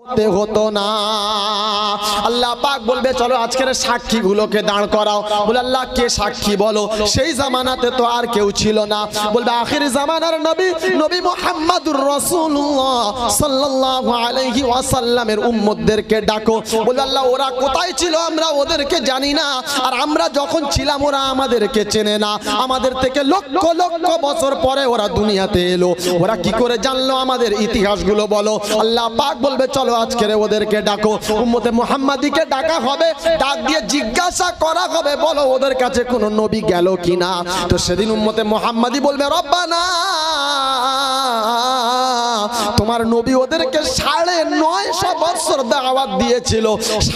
করতে হতো না। আল্লাহ পাক বলবে চলো আজকের সাক্ষীগুলোকে দাঁড় করাও। বলে আল্লাহ কে সাক্ষী বলো? সেই জামানাতে তো আর কেউ ছিল না। বলবে আখির জামানার নবী, নবী মুহাম্মদুর রাসূলুল্লাহ সাল্লাল্লাহু আলাইহি ওয়াসাল্লামের উম্মতদেরকে ডাকো। বলে আল্লাহ ওরা কোথায় ছিল আমরা ওদেরকে জানি না, আর আমরা যখন ছিলাম ওরা আমাদেরকে চেনে না। আমাদের থেকে লক্ষ লক্ষ বছর পরে ওরা দুনিয়াতে এলো, ওরা কি করে জানলো আমাদের ইতিহাসগুলো বলো। আল্লাহ পাক বলবে চলো আজকের ওদেরকে ডাকো। উম্মতে মুহাম্মাদিকে ডাকা হবে, ডাক দিয়ে জিজ্ঞাসা করা হবে বলো ওদের কাছে কোনো নবী গেল কিনা। তো সেদিন উম্মতে মুহাম্মাদি বলবে রব্বানা, তোমার নবী ওদেরকে 950 বছর দাওয়াত দিয়েছিল,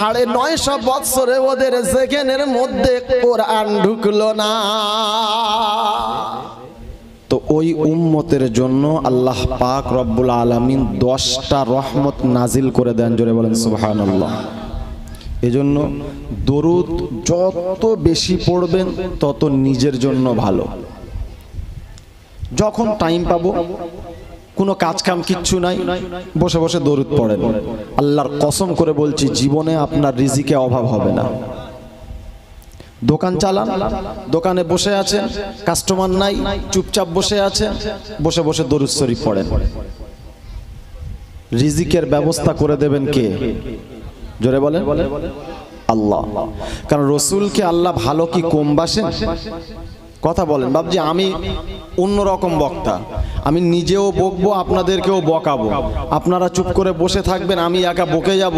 950 বছরে ওদের জেগেনের মধ্যে কোরআন ঢুকলো না। তো ওই উম্মতের জন্য আল্লাহ পাক রব্বুল আলামিন 10টা রহমত নাজিল করে দেন। জোরে বলেন সুবহানাল্লাহ। এজন্য দরুদ যত বেশি পড়বেন তত নিজের জন্য ভালো। যখন টাইম পাবো, কোনো কাজ কাম কিচ্ছু নাই, বসে বসে দরুদ পড়েন। আল্লাহর কসম করে বলছি জীবনে আপনার রিজিকে অভাব হবে না। দোকান চালান, দোকানে বসে আছেন, কাস্টমার নাই, চুপচাপ বসে আছেন, বসে বসে দরুদ শরীফ পড়েন। রিজিকের ব্যবস্থা করে দেবেন কে? জোরে বলেন আল্লাহ। কারণ রসুলকে আল্লাহ ভালো কি কম বাসেন? কথা বলেন বাবজি। আমি অন্যরকম বক্তা, আমি নিজেও বকবো, আপনাদেরকেও বকাবো। আপনারা চুপ করে বসে থাকবেন, আমি একা বকে যাব,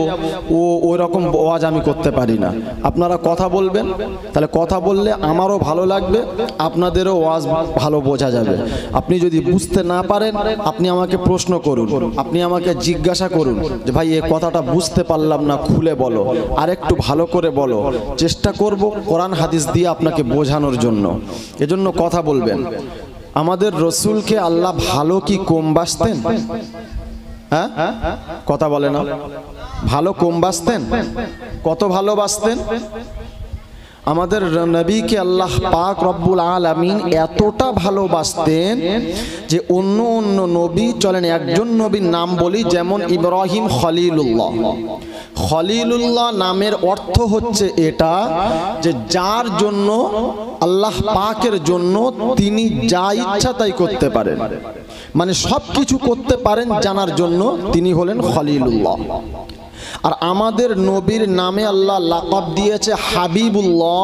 ওই রকম ওয়াজ আমি করতে পারি না। আপনারা কথা বলবেন, তাহলে কথা বললে আমারও ভালো লাগবে, আপনাদেরও ওয়াজ ভালো বোঝা যাবে। আপনি যদি বুঝতে না পারেন আপনি আমাকে প্রশ্ন করুন, আপনি আমাকে জিজ্ঞাসা করুন যে ভাই এই কথাটা বুঝতে পারলাম না, খুলে বলো, আর একটু ভালো করে বলো। চেষ্টা করব কোরআন হাদিস দিয়ে আপনাকে বোঝানোর জন্য। এজন্য কথা বলবেন। আমাদের রসুলকে আল্লাহ ভালো কি কম বাসতেন? হ্যাঁ কথা বলে না, ভালো কম বাসতেন? কত ভালোবাসতেন? আমাদের নবীকে আল্লাহ পাক রব্বুল আলামিন এতটা ভালোবাসতেন যে অন্য অন্য নবী, চলেন একজন নবীর নাম বলি, যেমন ইব্রাহিম খলিলুল্লাহ। খলিলুল্লাহ নামের অর্থ হচ্ছে এটা যে যার জন্য আল্লাহ পাকের জন্য তিনি যা ইচ্ছা তাই করতে পারেন, মানে সব কিছু করতে পারেন জানার জন্য তিনি হলেন খলিলুল্লাহ। আর আমাদের নবীর নামে আল্লাহ লাকাব দিয়েছে হাবিবুল্লাহ,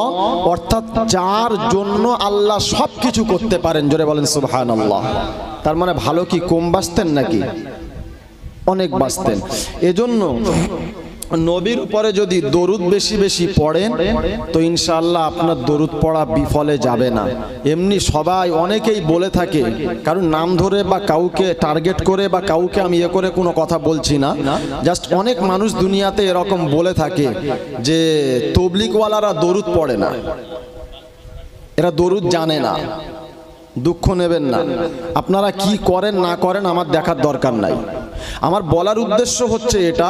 অর্থাৎ যার জন্য আল্লাহ সব কিছু করতে পারেন। জোরে বলেন সুবহানাল্লাহ। তার মানে ভালো কি কম বাসতেন নাকি? অনেক বাসতেন। এজন্য নবীর উপরে যদি দরুদ বেশি বেশি পড়েন তো ইনশাআল্লাহ আপনার দরুদ পড়া বিফলে যাবে না। এমনি সবাই অনেকেই বলে থাকে, কারণ নাম ধরে বা কাউকে টার্গেট করে বা কাউকে আমি ইয়ে করে কোনো কথা বলছি না, জাস্ট অনেক মানুষ দুনিয়াতে এরকম বলে থাকে যে তবলিগওয়ালারা দরুদ পড়ে না, এরা দরুদ জানে না। দুঃখ নেবেন না, আপনারা কি করেন না করেন আমার দেখার দরকার নাই। আমার বলার উদ্দেশ্য হচ্ছে এটা,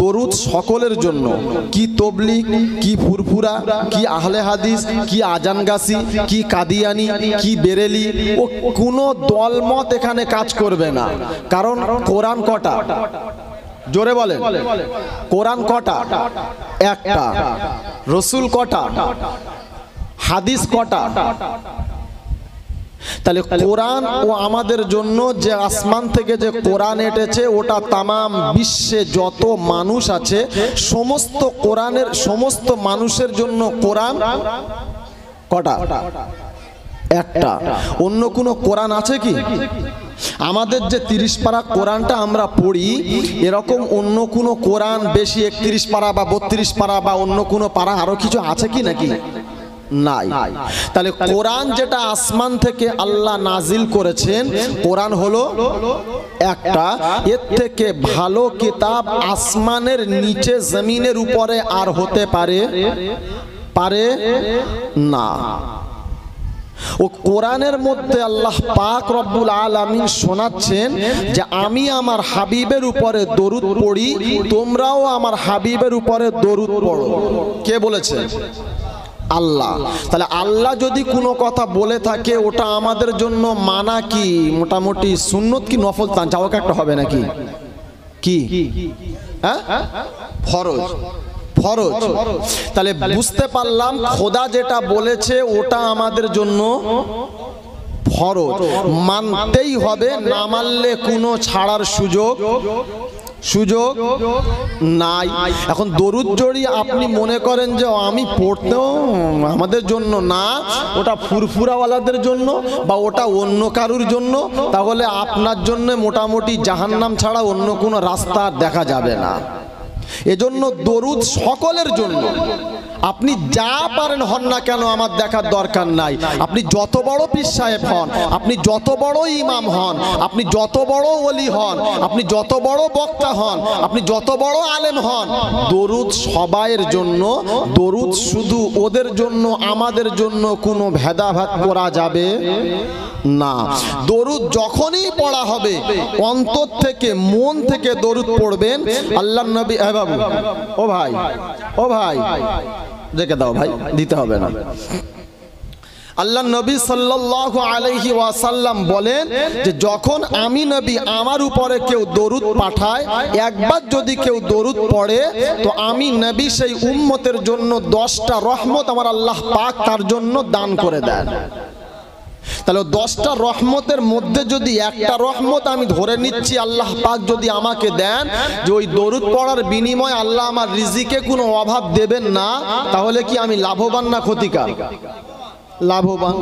দরুদ সকলের জন্য, কি তবলিগ, কি ফুরফুরা, কি আহলে হাদিস, কি আজানগাসি, কি কাদিয়ানি, কি বেরেলি, ও কোনো দলমত এখানে কাজ করবে না। কারণ কোরআন কটা? জোরে বলেন, কোরআন কটা? একটা। রসুল কটা? হাদিস কটা? তাহলে কোরআন ও আমাদের জন্য যে আসমান থেকে যে কোরআন এসেছে ওটা তামাম বিশ্বে যত মানুষ আছে সমস্ত কোরআনের সমস্ত মানুষের জন্য কোরআন কটা? একটা। অন্য কোনো কোরআন আছে কি? আমাদের যে 30 পারা কোরআনটা আমরা পড়ি, এরকম অন্য কোনো কোরআন বেশি 31 পারা বা 32 পারা বা অন্য কোনো পারা আরো কিছু আছে কি নাকি? নাই। তাহলে কোরআন যেটা আসমান থেকে আল্লাহ নাজিল করেছেন, কোরআন হলো একটা। এর থেকে ভালো কিতাব আসমানের নিচে জমিনের উপরে আর হতে পারে না। ও কোরআনের মধ্যে আল্লাহ পাক রব্বুল আলামিন শোনাচ্ছেন যে আমি আমার হাবিবের উপরে দরুদ পড়ি, তোমরাও আমার হাবিবের উপরে দরুদ পড়ো। কে বলেছে? আল্লাহ। তাহলে আল্লাহ যদি কোনো কথা বলে থাকে ওটা আমাদের জন্য মানা কি মোটামুটি সুন্নত কি নফল? চাওয়াক একটা হবে নাকি? কি? হ্যাঁ, ফরজ। ফরজ। তাহলে বুঝতে পারলাম খোদা যেটা বলেছে ওটা আমাদের জন্য ফরজ, মানতেই হবে, না মানলে কোনো ছাড়ার সুযোগ নাই। এখন দরুদ যদি আপনি মনে করেন যে আমি পড়তেও আমাদের জন্য না, ওটা ফুরফুরাওয়ালাদের জন্য বা ওটা অন্য কারুর জন্য, তাহলে আপনার জন্য মোটামুটি জাহান্নাম ছাড়া অন্য কোনো রাস্তা দেখা যাবে না। এজন্য দরুদ সকলের জন্য। আপনি যা পারেন হন না কেন আমার দেখার দরকার নাই। আপনি যত বড় পীর সাহেব হন, আপনি যত বড় ইমাম হন, আপনি যত বড় ওলি হন, আপনি যত বড় বক্তা হন, আপনি যত বড় আলেম হন, দরুদ সবাইয়ের জন্য। দরুদ শুধু ওদের জন্য, আমাদের জন্য কোনো ভেদাভেদ করা যাবে না। দরুদ যখনই পড়া হবে অন্তর থেকে, মন থেকে দরুদ পড়বেন। আল্লাহর নবী, বাবু, ও ভাই, ও ভাই, রেখে দাও ভাই, দিতে হবে না। আল্লাহর নবী সাল্লাল্লাহু আলাইহি ওয়াসাল্লাম বলেন যে যখন আমি নবী আমার উপরে কেউ দরুদ পাঠায়, একবার যদি কেউ দরুদ পড়ে, তো আমি নবী সেই উম্মতের জন্য 10টা রহমত আমার আল্লাহ পাক তার জন্য দান করে দেন। তাহলে 10টা রহমতের মধ্যে যদি একটা রহমত আমি ধরে নিচ্ছি আল্লাহ পাক যদি আমাকে দেন যে ওই দরুদ পড়ার বিনিময়ে আল্লাহ আমার রিজিকে কোনো অভাব দেবেন না, তাহলে কি আমি লাভবান না ক্ষতিকার? লাভবান।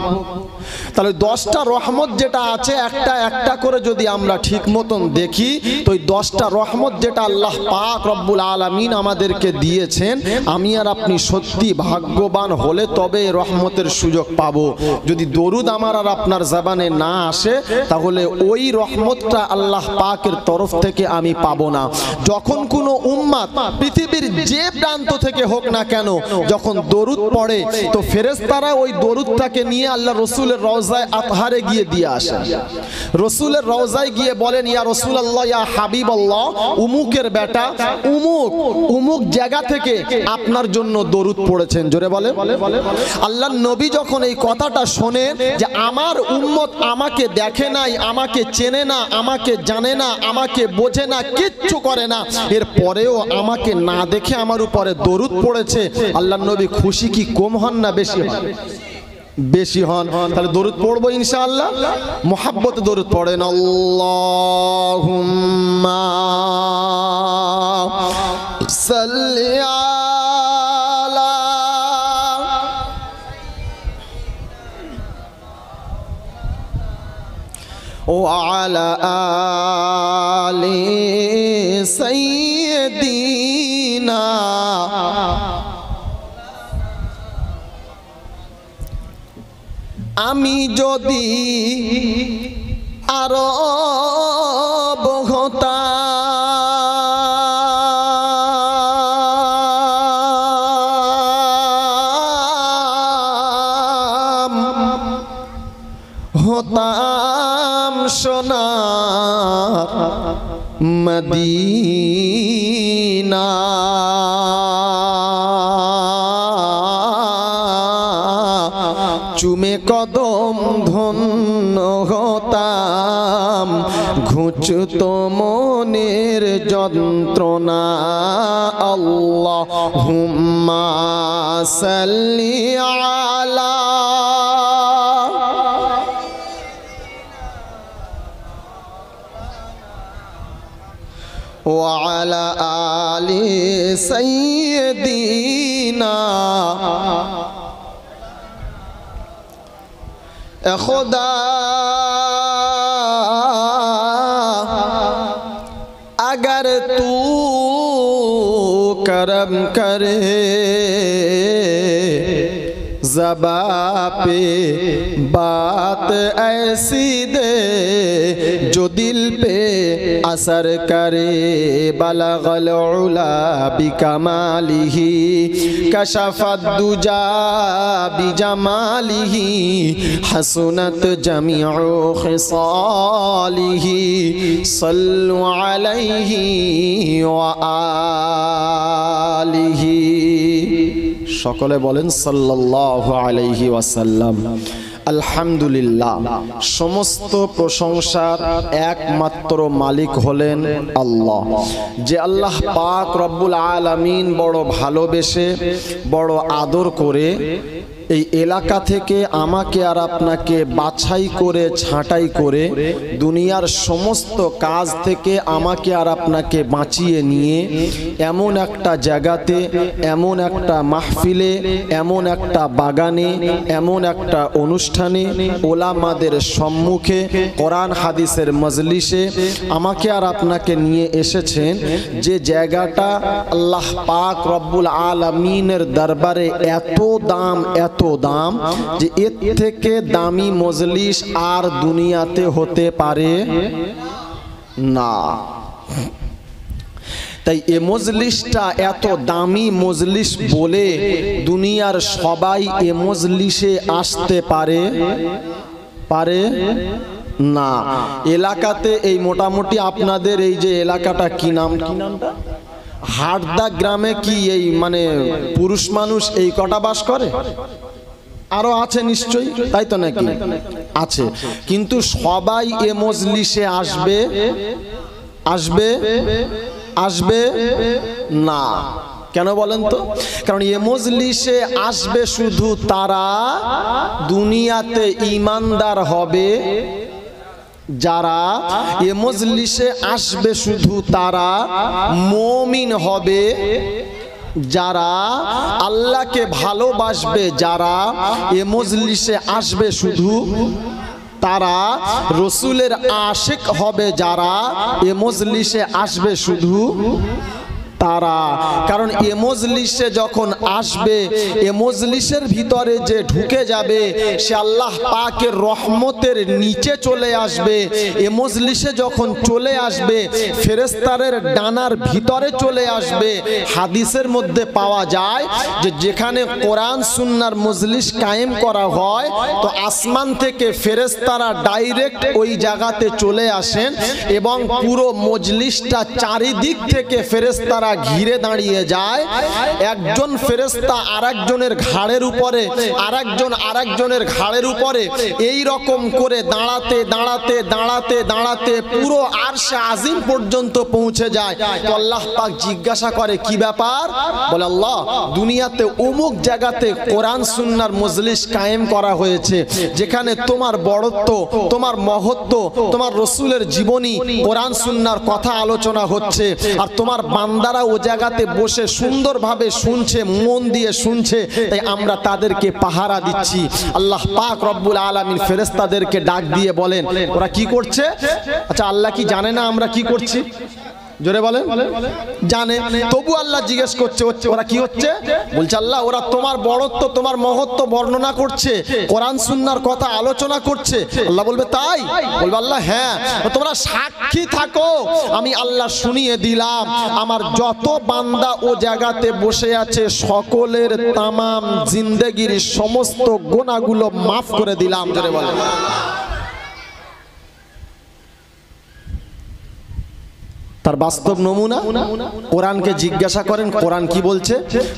তাহলে 10টা রহমত যেটা আছে একটা একটা করে যদি আমরা ঠিক মতন দেখি, তো ওই 10টা রহমত যেটা আল্লাহ পাক রব্বুল আলামিন আমাদেরকে দিয়েছেন, আমি আর আপনি সত্যি ভাগ্যবান হলে তবে এই রহমতের সুযোগ পাবো। যদি দরুদ আমার আর আপনার জবানে না আসে, তাহলে ওই রহমতটা আল্লাহ পাকের তরফ থেকে আমি পাবো না। যখন কোনো উম্মাত পৃথিবীর যে প্রান্ত থেকে হোক না কেন যখন দরুদ পড়ে, তো ফেরেশতারা ওই দরুদটাকে নিয়ে আল্লাহ রসুলের রওজায় আতহারে গিয়ে দিয়ে আসেন। রসুলের রওজায় গিয়ে বলেন, ইয়া রাসূলুল্লাহ, ইয়া হাবিবাল্লাহ, উমুকের বেটা উমুক উমুক জায়গা থেকে আপনার জন্য দরুদ পড়েছেন। জোরে বলে। আল্লাহর নবী যখন এই কথাটা শোনেন যে আমার উম্মত আমাকে দেখে নাই, আমাকে চেনে না, আমাকে জানে না, আমাকে বোঝে না, কিচ্ছু করে না, এর পরেও আমাকে না দেখে আমার উপরে দরুদ পড়েছে, আল্লাহর নবী খুশি কি কম হন না বেশি হন? বেশি হন। তাহলে দরুদ পড়বো ইনশাআল্লাহ। মুহাব্বতে দরুদ পড়েন। আল্লাহুম্মা সাল্লি আলা ওয়া আলা আলি সাইয়্যিদিনা। আমি যদি আরব হতাম সোনার মদিনা, চুমে কদম ধন্য হতাম, ঘুচত মনের যন্ত্রণা। আল্লাহুম্মা সাল্লি আলা ওয়া আলা আলি সাইয়্যিদিনা। खुदा अगर तू करम करे ज़बा पे बात ऐसी दे जो दिल पे असर करे। बलगल उला बिकमालिही कशफत दुजा बिजमालिही हसनत जमीउ खिसालिही सल्लु अलैहि व आलिही। সকলে বলেন সাল্লাল্লাহু আলাইহি ওয়াসাল্লাম। আলহামদুলিল্লাহ, সমস্ত প্রশংসার একমাত্র মালিক হলেন আল্লাহ। যে আল্লাহ পাক রব্বুল আলামিন বড় ভালোবেসে বড় আদর করে এই এলাকা থেকে আমাকে আর আপনাকে বাছাই করে ছাঁটাই করে দুনিয়ার সমস্ত কাজ থেকে আমাকে আর আপনাকে বাঁচিয়ে নিয়ে এমন একটা জায়গাতে, এমন একটা মাহফিলে, এমন একটা বাগানে, এমন একটা অনুষ্ঠানে, ওলামাদের সম্মুখে, কোরআন হাদিসের মজলিসে আমাকে আর আপনাকে নিয়ে এসেছেন, যে জায়গাটা আল্লাহ পাক রব্বুল আলামিনের দরবারে এত দাম, এত দাম যে এর থেকে দামি মজলিস আর দুনিয়াতে হতে পারে না। তাই এ মজলিসটা এত দামি মজলিস বলে দুনিয়ার সবাই এ মজলিসে আসতে পারে না। এলাকাতে এই মোটামুটি আপনাদের এই যে এলাকাটা কি নামটা, হাটদা গ্রামে কি এই মানে পুরুষ মানুষ এই কটা বাস করে? আরো আছে নিশ্চয়ই, তাই তো নাকি? আছে, কিন্তু সবাই এ মজলিসে আসবে না। কেন বলেন তো? কারণ এ মজলিসে আসবে শুধু তারা দুনিয়াতে ঈমানদার হবে, যারা এ মজলিসে আসবে শুধু তারা মুমিন হবে, যারা আল্লাহকে ভালোবাসবে, যারা এ মজলিসে আসবে শুধু তারা রসুলের আশিক হবে, যারা এ মজলিসে আসবে শুধু তারা। কারণ এ মজলিসে যখন আসবে, এ মজলিসের ভিতরে যে ঢুকে যাবে সে আল্লাহ পাকের রহমতের নিচে চলে আসবে। এ মজলিসে যখন চলে আসবে ফেরেশতাদের ডানার ভিতরে চলে আসবে। হাদিসের মধ্যে পাওয়া যায় যে যেখানে কোরআন সুন্নাহর মজলিস কায়েম করা হয় তো আসমান থেকে ফেরেশতারা ডাইরেক্ট ওই জায়গাতে চলে আসেন এবং পুরো মজলিসটা চারিদিক থেকে ফেরেশতারা ঘিরে দাঁড়িয়ে যায়। একজন ফেরেশতা আরেকজনের ঘাড়ের উপরে, আরেকজনের ঘাড়ের উপরে এই রকম করে দাঁড়াতে দাঁড়াতে দাঁড়াতে দাঁড়াতে পুরো আরশে আজিম পর্যন্ত পৌঁছে যায়। তো আল্লাহ পাক জিজ্ঞাসা করে কি ব্যাপার? বলে আল্লাহ, দুনিয়াতে অমুক জায়গাতে কোরআন সুন্নাহর মজলিস কায়েম করা হয়েছে, যেখানে তোমার বড়ত্ব, তোমার মহত্ব, তোমার রসুলের জীবনী, কোরআন সুন্নাহর কথা আলোচনা হচ্ছে, আর তোমার বান্দারা ও জায়গাতে বসে সুন্দরভাবে শুনছে, মন দিয়ে শুনছে, তাই আমরা তাদেরকে পাহারা দিচ্ছি। আল্লাহ পাক রব্বুল আলামিন ফেরেশতাদেরকে ডাক দিয়ে বলেন, ওরা কি করছে? আচ্ছা, আল্লাহ কি জানে না আমরা কি করছি? জোরে বলেন। জানে, তবু আল্লাহ জিজ্ঞেস করছে ওরা কি হচ্ছে? বলছে আল্লাহ, ওরা তোমার বড়ত্ব, তোমার মহত্ব বর্ণনা করছে, কোরআন সুন্নাহর কথা আলোচনা করছে। আল্লাহ বলবে তাই? বলবে আল্লাহ হ্যাঁ। তোমরা সাক্ষী থাকো, আমি আল্লাহ শুনিয়ে দিলাম আমার যত বান্দা ও জায়গাতে বসে আছে সকলের তামাম জিন্দেগির সমস্ত গুনাহগুলো মাফ করে দিলাম। জোরে বলেন। তার বাস্তব নমুনা কোরআনকে জিজ্ঞাসা করেন কোরআন কি বলছে।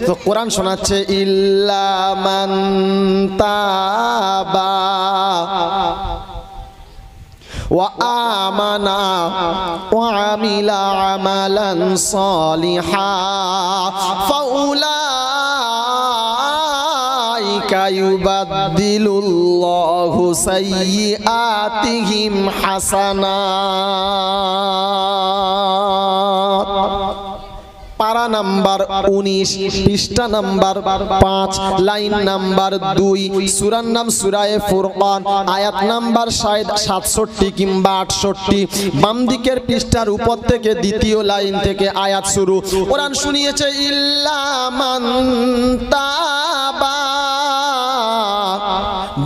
তো কোরআন শোনাচ্ছে ইল্লা মান তাবা ওয়া আমানা ওয়া আমিলা আমালান সালিহা ফাউলাইকা ইউবাদদিলুল্লাহু সাইয়্যাতিহিম হাসানাত। পারা নাম্বার 19, পৃষ্ঠা নাম্বার 5, লাইন নাম্বার 2, সূরার নাম সূরায়ে ফুরকান, আয়াত নাম্বার 67 কিংবা 68, বাম দিকের পৃষ্ঠার উপর থেকে দ্বিতীয় লাইন থেকে আয়াত শুরু। কোরআন শুনিয়েছে ইল্লা মান তাবা,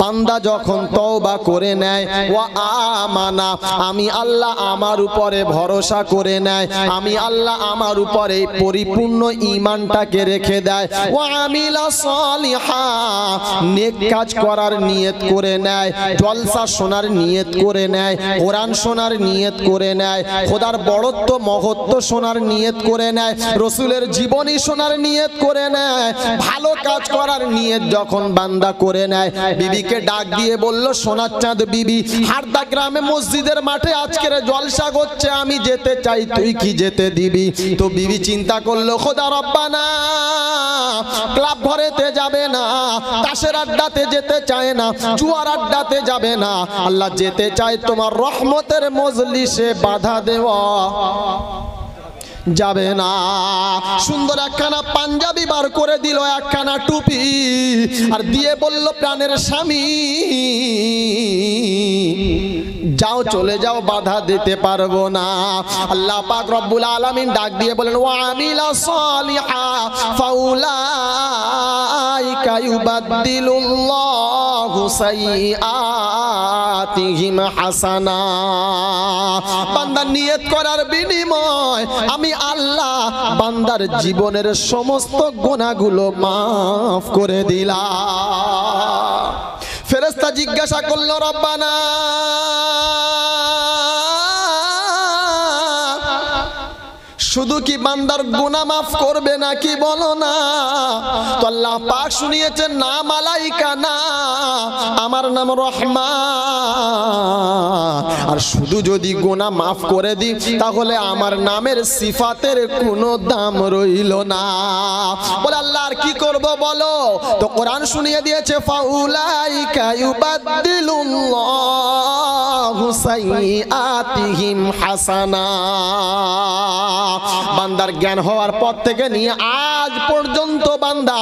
বান্দা যখন তওবা করে নেয়, ওয়া আমানা, আমি আল্লাহ আমার উপরে ভরসা করে নেয়, আমি আল্লাহ আমার উপরে পরিপূর্ণ ঈমানটাকে রেখে দেয়, ওয়া আমিলা সালিহা, নেক কাজ করার নিয়ত করে নেয়, জলসা শোনার নিয়ত করে নেয়, কোরআন শোনার নিয়ত করে নেয়, খোদার বড়ত্ব মহত্ব শোনার নিয়ত করে নেয়, রসুলের জীবনী শোনার নিয়ত করে নেয়, ভালো কাজ করার নিয়ত যখন বান্দা করে নেয়, বিবি বিয়াইকে ডাক দিয়ে বলল, সোনার চাঁদ বিবি, হারদা গ্রামে মসজিদের মাঠে আজকের জলসা করছে, আমি যেতে চাই, তুই কি যেতে দিবি? তো বিবি চিন্তা করলো, খোদা রব্বানা, ক্লাব ঘরেতে যাবে না, তাসের আড্ডাতে যেতে চায় না, জুয়ার আড্ডাতে যাবে না, আল্লাহ যেতে চায় তোমার রহমতের মজলিসে বাধা দেওয়া যাবে না। সুন্দর একখানা পাঞ্জাবি বার করে দিল, একখানা টুপি, আর দিয়ে বলল, প্রাণের স্বামী যাও, চলে যাও, বাধা দিতে পারবো না। আল্লাহ পাক রব্বুল আলামিন ডাক দিয়ে বলেন, ওয়া আমিলা সালিহা ফাউলাইকা ইউবাদদিলুল্লাহু সাইয়্যাতিহিম হাসানা। বান্দা নিয়ত করার বিনিময় আমি আল্লাহ বান্দার জীবনের সমস্ত গুনাহগুলো মাফ করে দিলাম। ফেরেশতা জিজ্ঞাসা করলো, রব্বানা, শুধু কি বান্দার গুনাহ মাফ করবে নাকি বলো না? তো আল্লাহ পাক শুনিয়েছেন, না মালাইকা না, আমার নাম রহমান। আর শুধু যদি গুনাহ মাফ করে দিই তাহলে আমার নামের সিফাতের কোনো দাম রইল না। বলে আল্লাহ আর কি করব বলো? তো কোরআন শুনিয়ে দিয়েছে, ফাউলাইকা ইউবাদদিলুল্লাহু সাইয়্যাতিহিম হাসানা। বান্দার জ্ঞান হওয়ার পর থেকে নিয়ে আজ পর্যন্ত বান্দা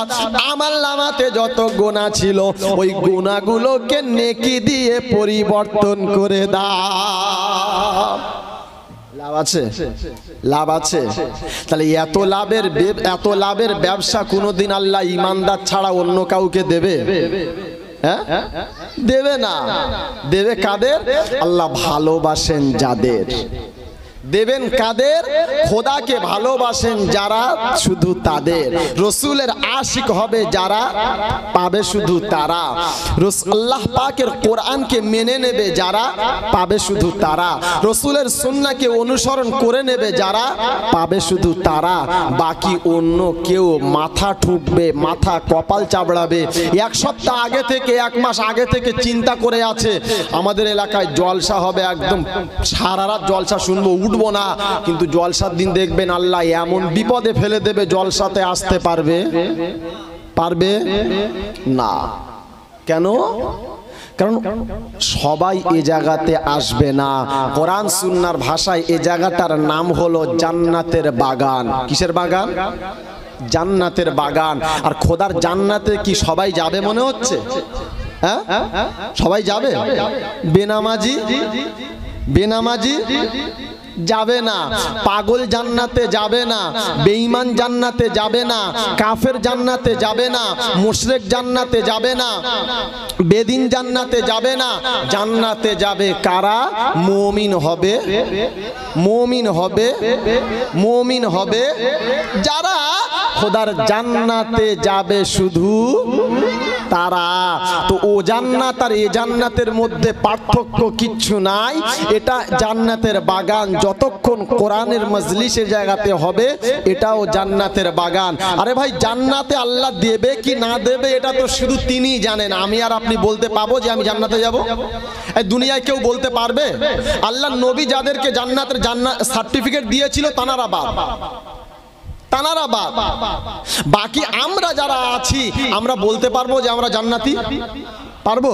আমলনামাতে যত গুনাহ ছিল ওই গুনাহগুলোকে নেকি দিয়ে পরিবর্তন করে দাও। লাভ আছে, লাভ আছে। তাহলে এত লাভের ব্যবসা কোনোদিন আল্লাহ ইমানদার ছাড়া অন্য কাউকে দেবে? হ্যাঁ, দেবে না। দেবে কাদের? আল্লাহ ভালোবাসেন যাদের। দেবেন কাদের? খোদাকে ভালোবাসেন যারা, শুধু তাদের। রসুলের আশিক হবে যারা, পাবে শুধু তারা। আল্লাহ পাকের কোরআনকে মেনে নেবে যারা, পাবে শুধু তারা। রসুলের সুন্নাহকে অনুসরণ করে নেবে যারা, পাবে শুধু তারা। বাকি অন্য কেউ মাথা ঠুকবে, মাথা কপাল চাবড়াবে। এক সপ্তাহ আগে থেকে, এক মাস আগে থেকে চিন্তা করে আছে আমাদের এলাকায় জলসা হবে, একদম সারা রাত জলসা শুনবো, উঠবো না। কিন্তু জলসার দিন দেখবেন আল্লাহ এমন বিপদে ফেলে দেবে, জলসাতে আসতে পারবে না। কেন? কারণ সবাই এ জায়গাতে আসবে না। কোরআন সুন্নাহর ভাষায় এ জায়গাটার নাম হলো জান্নাতের বাগান। কিসের বাগান? জান্নাতের বাগান। আর খোদার জান্নাতে কি সবাই যাবে মনে হচ্ছে? হ্যাঁ, সবাই যাবে? বেনামাজি যাবে না, পাগল জান্নাতে যাবে না, বেঈমান জান্নাতে যাবে না, কাফের জান্নাতে যাবে না, মুশরিক জান্নাতে যাবে না, বেদিন জান্নাতে যাবে না। জান্নাতে যাবে কারা? মুমিন হবে যারা খোদার জান্নাতে যাবে শুধু তারা। তো ও জান্নাত আর এ জান্নাতের মধ্যে পার্থক্য কিচ্ছু নাই। এটা জান্নাতের বাগান, যতক্ষণ কোরআনের মজলিসের জায়গাতে হবে এটাও জান্নাতের বাগান। আরে ভাই, জান্নাতে আল্লাহ দেবে কি না দেবে এটা তো শুধু তিনিই জানেন। আমি আর আপনি বলতে পাবো যে আমি জান্নাতে যাব? এই দুনিয়ায় কেউ বলতে পারবে? আল্লাহ নবী যাদেরকে জান্নাতের সার্টিফিকেট দিয়েছিল তানারা বাদ। বাকি আমরা যারা আছি আমরা বলতে পারবো যে আমরা জান্নাতি? পারবো?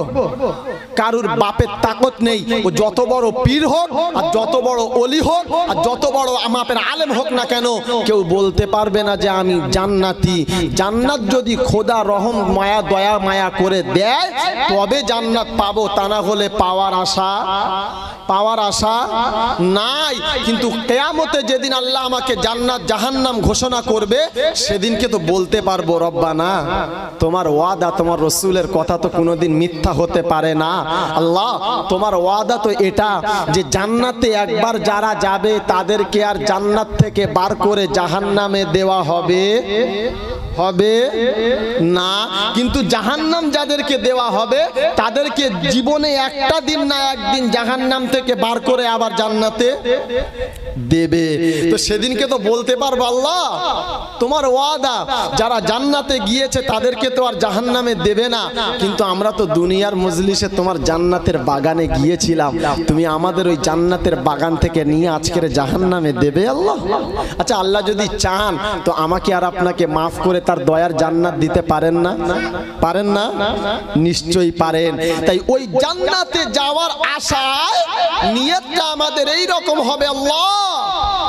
কারুর বাপের তাকত নেই। ও যত বড় পীর হোক আর যত বড় ওলি হোক আর যত বড় আমাদের আলেম হোক না কেন, কেউ বলতে পারবে না যে আমি জান্নাতি। জান্নাত যদি খোদা রহম মায়া দয়া মায়া করে দেয় তবে জান্নাত পাবো, তা না হলে পাওয়ার আশা নাই। কিন্তু কিয়ামতে যেদিন আল্লাহ আমাকে জান্নাত জাহান্নাম ঘোষণা করবে সেদিনকে তো বলতে পারবো, রব্বানা তোমার ওয়াদা, তোমার রসুলের কথা তো কোনোদিন মিথ্যা হতে পারে না। আল্লাহ তোমার ওয়াদা তো এটা যে জান্নাতে একবার যারা যাবে তাদেরকে আর জান্নাত থেকে বার করে জাহান্নামে দেওয়া হবে না। কিন্তু জাহান্নাম যাদেরকে দেওয়া হবে তাদেরকে জীবনে একটা দিন না একদিন জাহান্নাম থেকে বার করে আবার জান্নাতে দেবে। তো সেদিনকে তো বলতে পারবো আল্লাহ তোমার ওয়াদা, যারা জান্নাতে গিয়েছে তাদেরকে তো আর জাহান্নামে দেবে না, কিন্তু আমরা তো দুনিয়ার মজলিসে তোমার জান্নাতের বাগানে গিয়েছিলাম, তুমি আমাদের ওই জান্নাতের বাগান থেকে নিয়ে আজকের জাহান্নামে দেবে আল্লাহ? আচ্ছা, আল্লাহ যদি চান তো আমাকে আর আপনাকে মাফ করে তার দয়ার জান্নাত দিতে পারেন না? পারেন না? নিশ্চয়ই পারেন। তাই ওই জান্নাতে যাওয়ার আশায় নিয়তটা আমাদের এই রকম হবে, আল্লাহ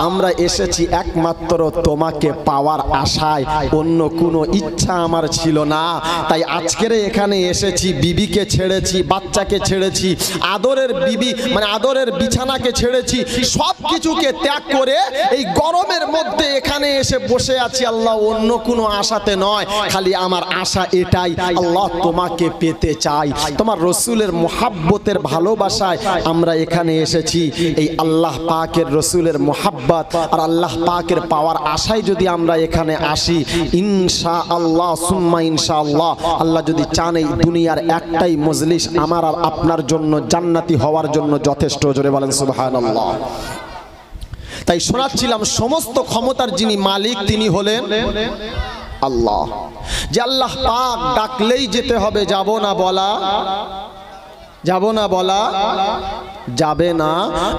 আমরা এসেছি একমাত্র তোমাকে পাওয়ার আশায়, অন্য কোনো ইচ্ছা আমার ছিল না। তাই আজকের এখানে এসেছি, বিবিকে ছেড়েছি, বাচ্চাকে ছেড়েছি, আদরের বিবি মানে আদরের বিছানাকে ছেড়েছি, সব কিছুকে ত্যাগ করে এই গরমের মধ্যে এখানে এসে বসে আছি আল্লাহ, অন্য কোনো আশাতে নয়। খালি আমার আশা এটাই, আল্লাহ তোমাকে পেতে চাই, তোমার রসুলের মুহাব্বতের ভালোবাসায় আমরা এখানে এসেছি। এই আল্লাহ পাকের রসুলের মুহাব্বত আর আল্লাহ পাকের পাওয়ার আশায় যদি আমরা এখানে আসি, ইনশাআল্লাহ সুম্মা ইনশাআল্লাহ, আল্লাহ যদি চান এই দুনিয়ার একটাই মজলিস আমার আর আপনার জন্য জান্নাতি হওয়ার জন্য যথেষ্ট। জোরে বলেন সুবহানাল্লাহ। তাই শোনাচ্ছিলাম, সমস্ত ক্ষমতার যিনি মালিক তিনি হলেন আল্লাহ। যে আল্লাহ পাক ডাকলেই যেতে হবে, যাব না বলা, যাব না বলা যাবে না।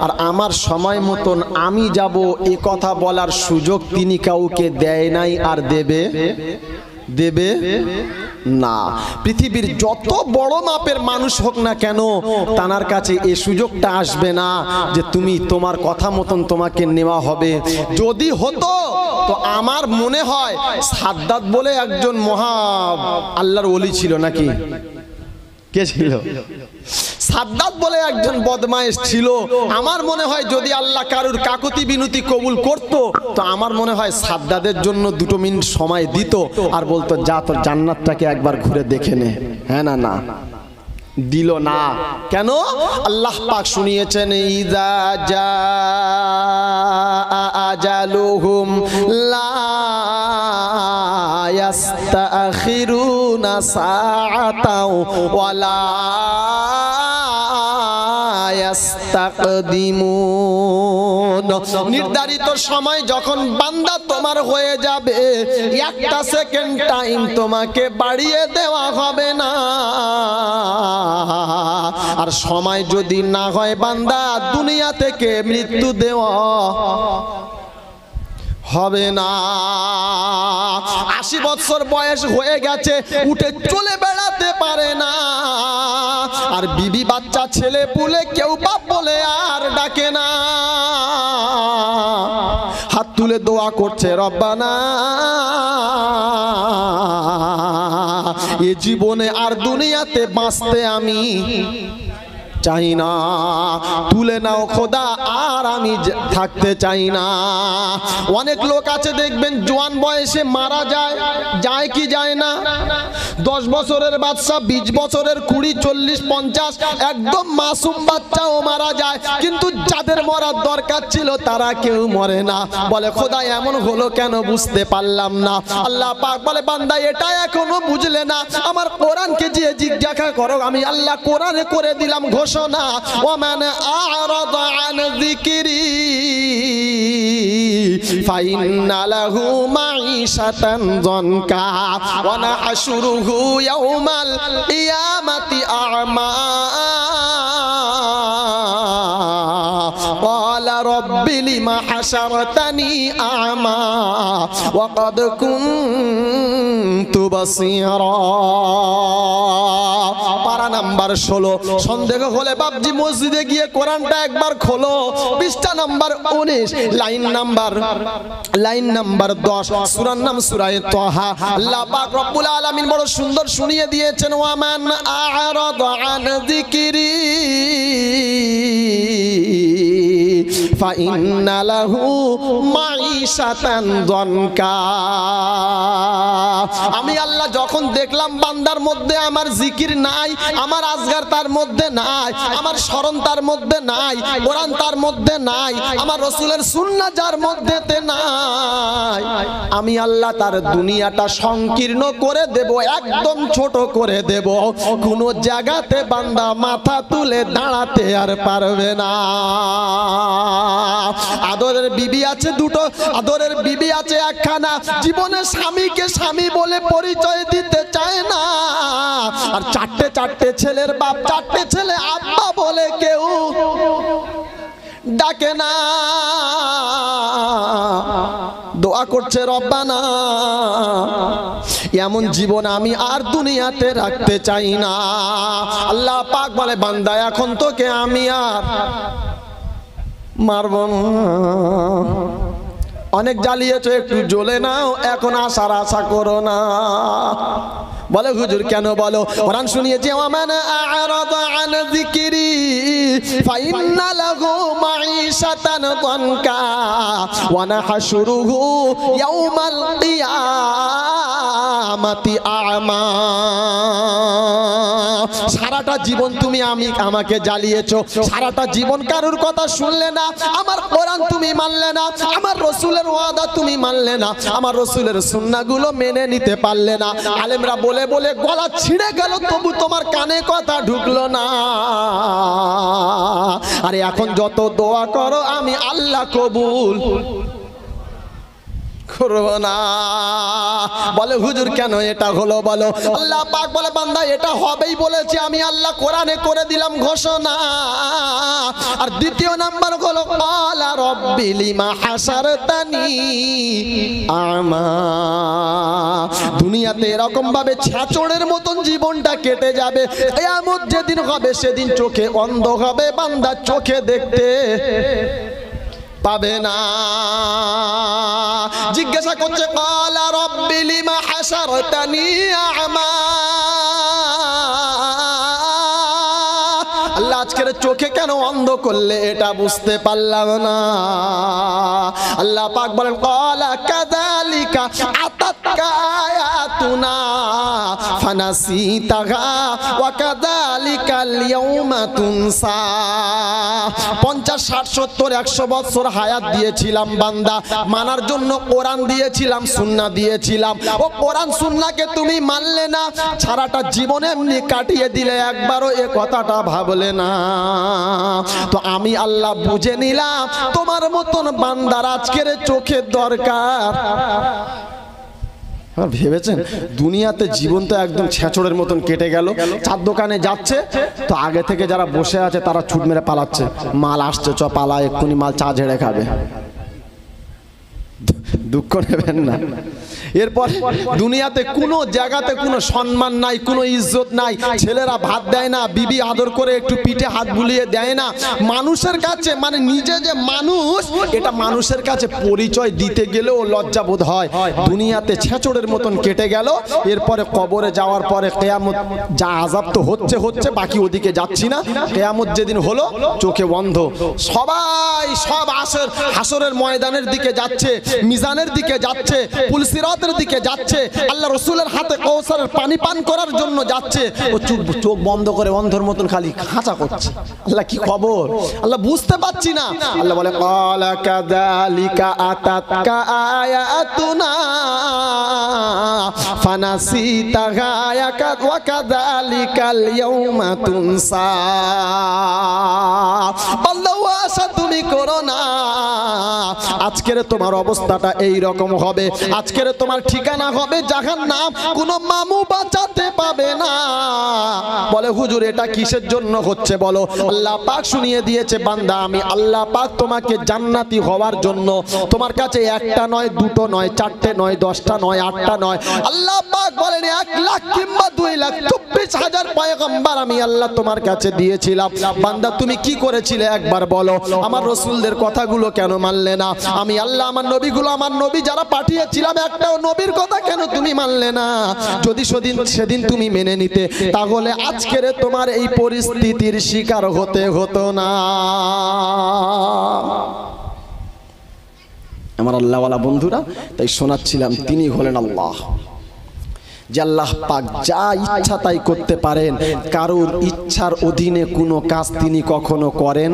আর আমার সময় মতন আমি যাব এ কথা বলার সুযোগ তিনি কাউকে দেয় নাই, আর দেবে দেবে না। পৃথিবীর যত বড় মাপের মানুষ হোক না কেন, তার কাছে এই সুযোগটা আসবে না যে তুমি তোমার কথা মতন তোমাকে নেওয়া হবে। যদি হতো তো আমার মনে হয় সাদ্দাত বলে একজন মহা আল্লাহর ওলি ছিল, নাকি কে ছিল? সাদ্দাত বলে একজন বদমাইশ ছিল। আমার মনে হয় যদি আল্লাহ কারুর কাকুতি বিনতি কবুল করত তো আমার মনে হয় সাদ্দাতের জন্য 2 মিনিট সময় দিত আর বলতো যা তোর জান্নাতটাকে একবার ঘুরে দেখে নে। হ্যাঁ না? না, দিল না। কেন? আল্লাহ পাক শুনিয়েছেন, ইযা জাআ আজালুহুম লা ইয়াস্তাখিরুনা সাআতাও ওয়ালা ইয়াস্তাকদিমুন। নির্ধারিত সময় যখন বান্দা তোমার হয়ে যাবে, একটা সেকেন্ড টাইম তোমাকে বাড়িয়ে দেওয়া হবে না। আর সময় যদি না হয় বান্দা, দুনিয়া থেকে মৃত্যু দেওয়া হবে না। 80 বছর বয়স হয়ে গেছে, উঠে চলে বেড়াতে পারে না। আর বিবি বাচ্চা ছেলে পুলে কেউ বাপ বলে আর ডাকে না। হাত তুলে দোয়া করছে, রব্বানা এ জীবনে আর দুনিয়াতে বাঁচতে আমি চাই না, তুলে নাও খোদা, আর আমি থাকতে চাই না। অনেক লোক আছে দেখবেন জোয়ান বয়সে মারা যায়, যায় কি যায় না? 10 বছরের বাচ্চা, 20 বছরের 20, 40, 50 একদম মাসুম বাচ্চাও মারা যায়, কিন্তু যাদের মরার দরকার ছিল তারা কেউ মরে না। বলে খোদা এমন হলো কেন, বুঝতে পারলাম না। আল্লাহ পাক বলে, বান্দা এটা এখনো বুঝলে না? আমার কোরআনকে যে জিজ্ঞাসা করো, আমি আল্লাহ কোরআনে করে দিলাম ঘোষণা, ওয়ামান আ'রাদা আন যিকরি ফাইন্না লাহু মাঈশাতান যানকা ওয়া নাহশুরুহু ইয়াওমাল কিয়ামাতি আ'মা ক্বালা রাব্বি লিমা হাশারতানি আ'মা ওয়া ক্বাদ কুনতু বাসীরা। পারা নাম্বার 16। সন্দেহ হলে বাপজি মসজিদে গিয়ে কোরআনটা একবার খোলো, পৃষ্ঠা নাম্বার 19, লাইন নাম্বার 10, সূরার নাম সূরা তাহা। আল্লাহ পাক রব্বুল আলামিন বড় সুন্দর শুনিয়ে দিয়েছেন, ওয়ামান আ'রাদা আন যিকরি ফাইন্না লাহু মাঈশাতান যানকা। আমি আল্লাহ যখন দেখলাম বান্দার মধ্যে আমার জিকির নাই, আমার আজগার তার মধ্যে নাই, আমার স্মরণ তার মধ্যে নাই, কোরআন তার মধ্যে নাই, আমার রাসূলের সুন্নাহ যার মধ্যেতে নাই, আমি আল্লাহ তার দুনিয়াটা সংকীর্ণ করে দেব, একদম ছোট করে দেব। কোন জায়গাতে বান্দা মাথা তুলে দাঁড়াতে আর পারবে না। আদরের বিবি আছে দুটো, আদরের বিবি আছে একখানা, জীবনে স্বামীকে স্বামী বলে পরিচয় দিতে চায় না। আর চারটে চারটে ছেলের বাপ, চারটে ছেলে আব্বা বলে কেউ ডাকে না। দোয়া করছে রব্বানা এমন জীবন আমি আর দুনিয়াতে রাখতে চাই না। আল্লাহ পাক বলে বান্দা এখন তোকে আমি আর মারব না। অনেক জ্বালিয়েছো, একটু জ্বলে নাও, এখন আসার আশা করো না। বলে হুজুর কেন? বলো কোরআন শুনিয়েছি, ওয়ামান আ'রাদা আন যিকরি ফাইন্না লাহু মাঈশাতান দানকা ওয়া নাহশুরুহু ইয়াওমাল কিয়ামাতি আ'মা। সারাটা জীবন তুমি আমাকে জ্বালিয়েছো, সারাটা জীবন কারোর কথা শুনলে না, আমার কোরআন তুমি মানলে না, আমার রাসূলের ওয়াদা তুমি মানলে না, আমার রাসূলের সুন্নাহগুলো মেনে নিতে পারলে না। আলেমরা বলে বলে গলা ছিঁড়ে গেল, তবু তোমার কানে কথা ঢুকলো না। আরে এখন যত দোয়া করো আমি আল্লাহ কবুল করব না। বলে হুজুর কেন এটা হলো? বলো আল্লাহ পাক বলে বান্দা এটা হবেই বলেছে আমি আল্লাহ কোরআনে করে দিলাম ঘোষণা। আর দ্বিতীয় নাম্বার হলো ক্বালা রব্বি লিমা হাসারতানি আমা। দুনিয়াতে এরকম ভাবে ছ্যাচড়ের মতন জীবনটা কেটে যাবে, কিয়ামত যেদিন হবে সেদিন চোখে অন্ধ হবে, বান্দা চোখে দেখতে পাবে না। জিজ্ঞাসা করছে ক্বালা রব্বি লিমা হাসারতানি আমা। আল্লাহ আজকের চোখে কেন অন্ধ করলে এটা বুঝতে পারলাম না। আল্লাহ পাক বলেন ক্বালা কাযালিকা আতাতকা আয়াতুনা ফানাসিতাহা ওয়া কাযালিকাল ইয়াউমা তুনসা। 50 60 70 100 বছর হায়াত দিয়েছিলাম বান্দা, মানার জন্য কোরআন দিয়েছিলাম, সুন্নাহ দিয়েছিলাম। ও কোরআন সুন্নাহকে তুমি মানলে না, সারাটা জীবন এমনি কাটিয়ে দিলে, একবারও এ কথাটা ভাবলে না। তো আমি আল্লাহ বুঝে নিলাম তোমার মতন বান্দার আজকের চোখের দরকার। ভেবেছেন দুনিয়াতে জীবন তো একদম ছেঁচড়ের মতন কেটে গেল। চার দোকানে যাচ্ছে তো আগে থেকে যারা বসে আছে তারা ছুট মেরে পালাচ্ছে, মাল আসছে চ পালা, এক্ষুনি মাল চা ঝেড়ে খাবে। দুঃখ নেবেন না। এরপর দুনিয়াতে কোনো জায়গাতে কোনো সম্মান নাই, কোনো ইজ্জত নাই। ছেলেরা ভাত দেয় না, বিবি আদর করে একটু পিঠে হাত বুলিয়ে দেয় না। মানুষের কাছে মানে নিজে যে মানুষ, এটা মানুষের কাছে পরিচয় দিতে গেলেও লজ্জা বোধ হয়। দুনিয়াতে ছেঁচড়ের মতন কেটে গেল। এরপরে কবরে যাওয়ার পরে কিয়ামত যা আযাব তো হচ্ছে হচ্ছে, বাকি ওদিকে যাচ্ছি না। কিয়ামত যেদিন হলো চোখে বন্ধ, সবাই সব হাসরের ময়দানের দিকে যাচ্ছে, মিজানের দিকে যাচ্ছে, পুলসিরাতের দিকে যাচ্ছে, আল্লাহ রাসূলের হাতে কাউসারের পানি পান করার জন্য যাচ্ছে। ও চোখ বন্ধ করে অন্ধের মতন খালি খাঁচা করছে। আল্লাহ কি খবর? আল্লাহ বুঝতে পারছি না। আল্লাহ বলে ক্বালা কাযালিকা আতাতকা আয়াতুনা ফানাসিতাহা ওয়া কাযালিকাল ইয়াউমা তুনসা। আল্লাহ আশা তুমি করো না, আজকের তোমার অবস্থাটা এই রকম হবে, আজকের তোমার ঠিকানা হবে জাহান্নাম, কোনো মামু বাঁচাতে পাবে না। বলে হুজুর এটা কিসের জন্য হচ্ছে? বলো আল্লাহ পাক শুনিয়ে দিয়েছে বান্দা আমি আল্লাহ পাক তোমাকে জান্নাতি হওয়ার জন্য তোমার কাছে একটা নয়, দুটো নয়, চারটে নয়, 10টা নয়, 8টা নয়, আল্লাহ পাক বলেন 1 লাখ কিংবা 2 লাখ 24,000 পয়গম্বর আমি আল্লাহ তোমার কাছে দিয়েছিলাম। বান্দা তুমি কি করেছিলে একবার বলো? আমার রাসূলদের কথাগুলো কেন মানলে না? আমি আল্লাহ আমার নবীগুলো, আমার নবী যারা পাঠিয়েছিলাম, একটাও নবীর কথা কেন তুমি মানলে না? যদি সেদিন তুমি মেনে নিতে, তাহলে আজকের তোমার এই পরিস্থিতির শিকার হতে হতো না। আমার আল্লাহওয়ালা বন্ধুরা, তাই শোনাচ্ছিলাম তিনি হলেন আল্লাহ, যে আল্লাহ পাক যা ইচ্ছা তাই করতে পারেন। কারোর ইচ্ছার অধীনে কোনো কাজ তিনি কখনো করেন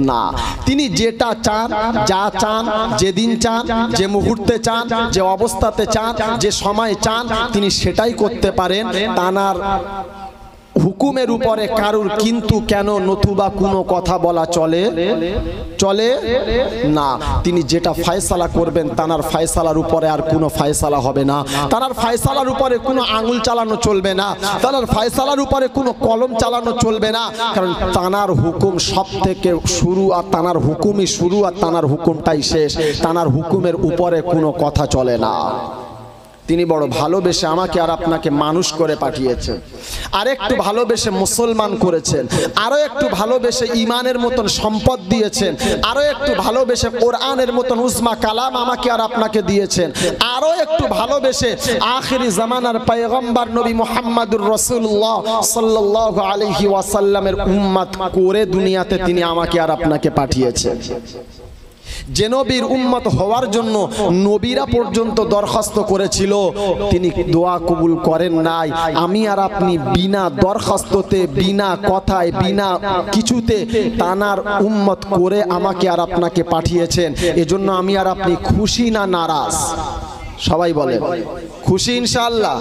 না। তিনি যেটা চান, যা চান, যেদিন চান, যে মুহূর্তে চান, যে অবস্থাতে চান, যে সময় চান, তিনি সেটাই করতে পারেন। তানার হুকুমের উপরে কারুর কিন্তু কেন নতুবা কোনো কথা বলা চলে চলে না। তিনি যেটা ফয়সালা করবেন তানার ফয়সালার উপরে আর কোনো ফয়সালা হবে না, তানার ফয়সালার উপরে কোনো আঙুল চালানো চলবে না, তানার ফয়সালার উপরে কোনো কলম চালানো চলবে না। কারণ তানার হুকুম সব থেকে শুরু, আর তানার হুকুমই শুরু, আর তানার হুকুমটাই শেষ। তানার হুকুমের উপরে কোনো কথা চলে না। তিনি বড় ভালোবেসে আমাকে আর আপনাকে মানুষ করে পাঠিয়েছেন, আর একটু ভালোবেসে মুসলমান করেছেন, আরো একটু ভালোবেসে ইমানের মতন সম্পদ দিয়েছেন, আরো একটু ভালোবেসে কোরআনের মতন উজমা কালাম আমাকে আর আপনাকে দিয়েছেন, আরো একটু ভালোবেসে আখিরি জামানার পয়গম্বর নবী মুহাম্মদুর রাসূলুল্লাহ সাল্লাল্লাহু আলাইহি ওয়াসাল্লামের উম্মত করে দুনিয়াতে তিনি আমাকে আর আপনাকে পাঠিয়েছেন। যে নবীর উম্মত হওয়ার জন্য নবীরা পর্যন্ত দরখাস্ত করেছিল, তিনি দোয়া কবুল করেন নাই। আমি আর আপনি বিনা দরখাস্ততে, বিনা কথায়, বিনা কিছুতে তানার উম্মত করে আমাকে আর আপনাকে পাঠিয়েছেন। এজন্য আমি আর আপনি খুশি না নারাজ? সবাই বলেন খুশি ইনশাআল্লাহ।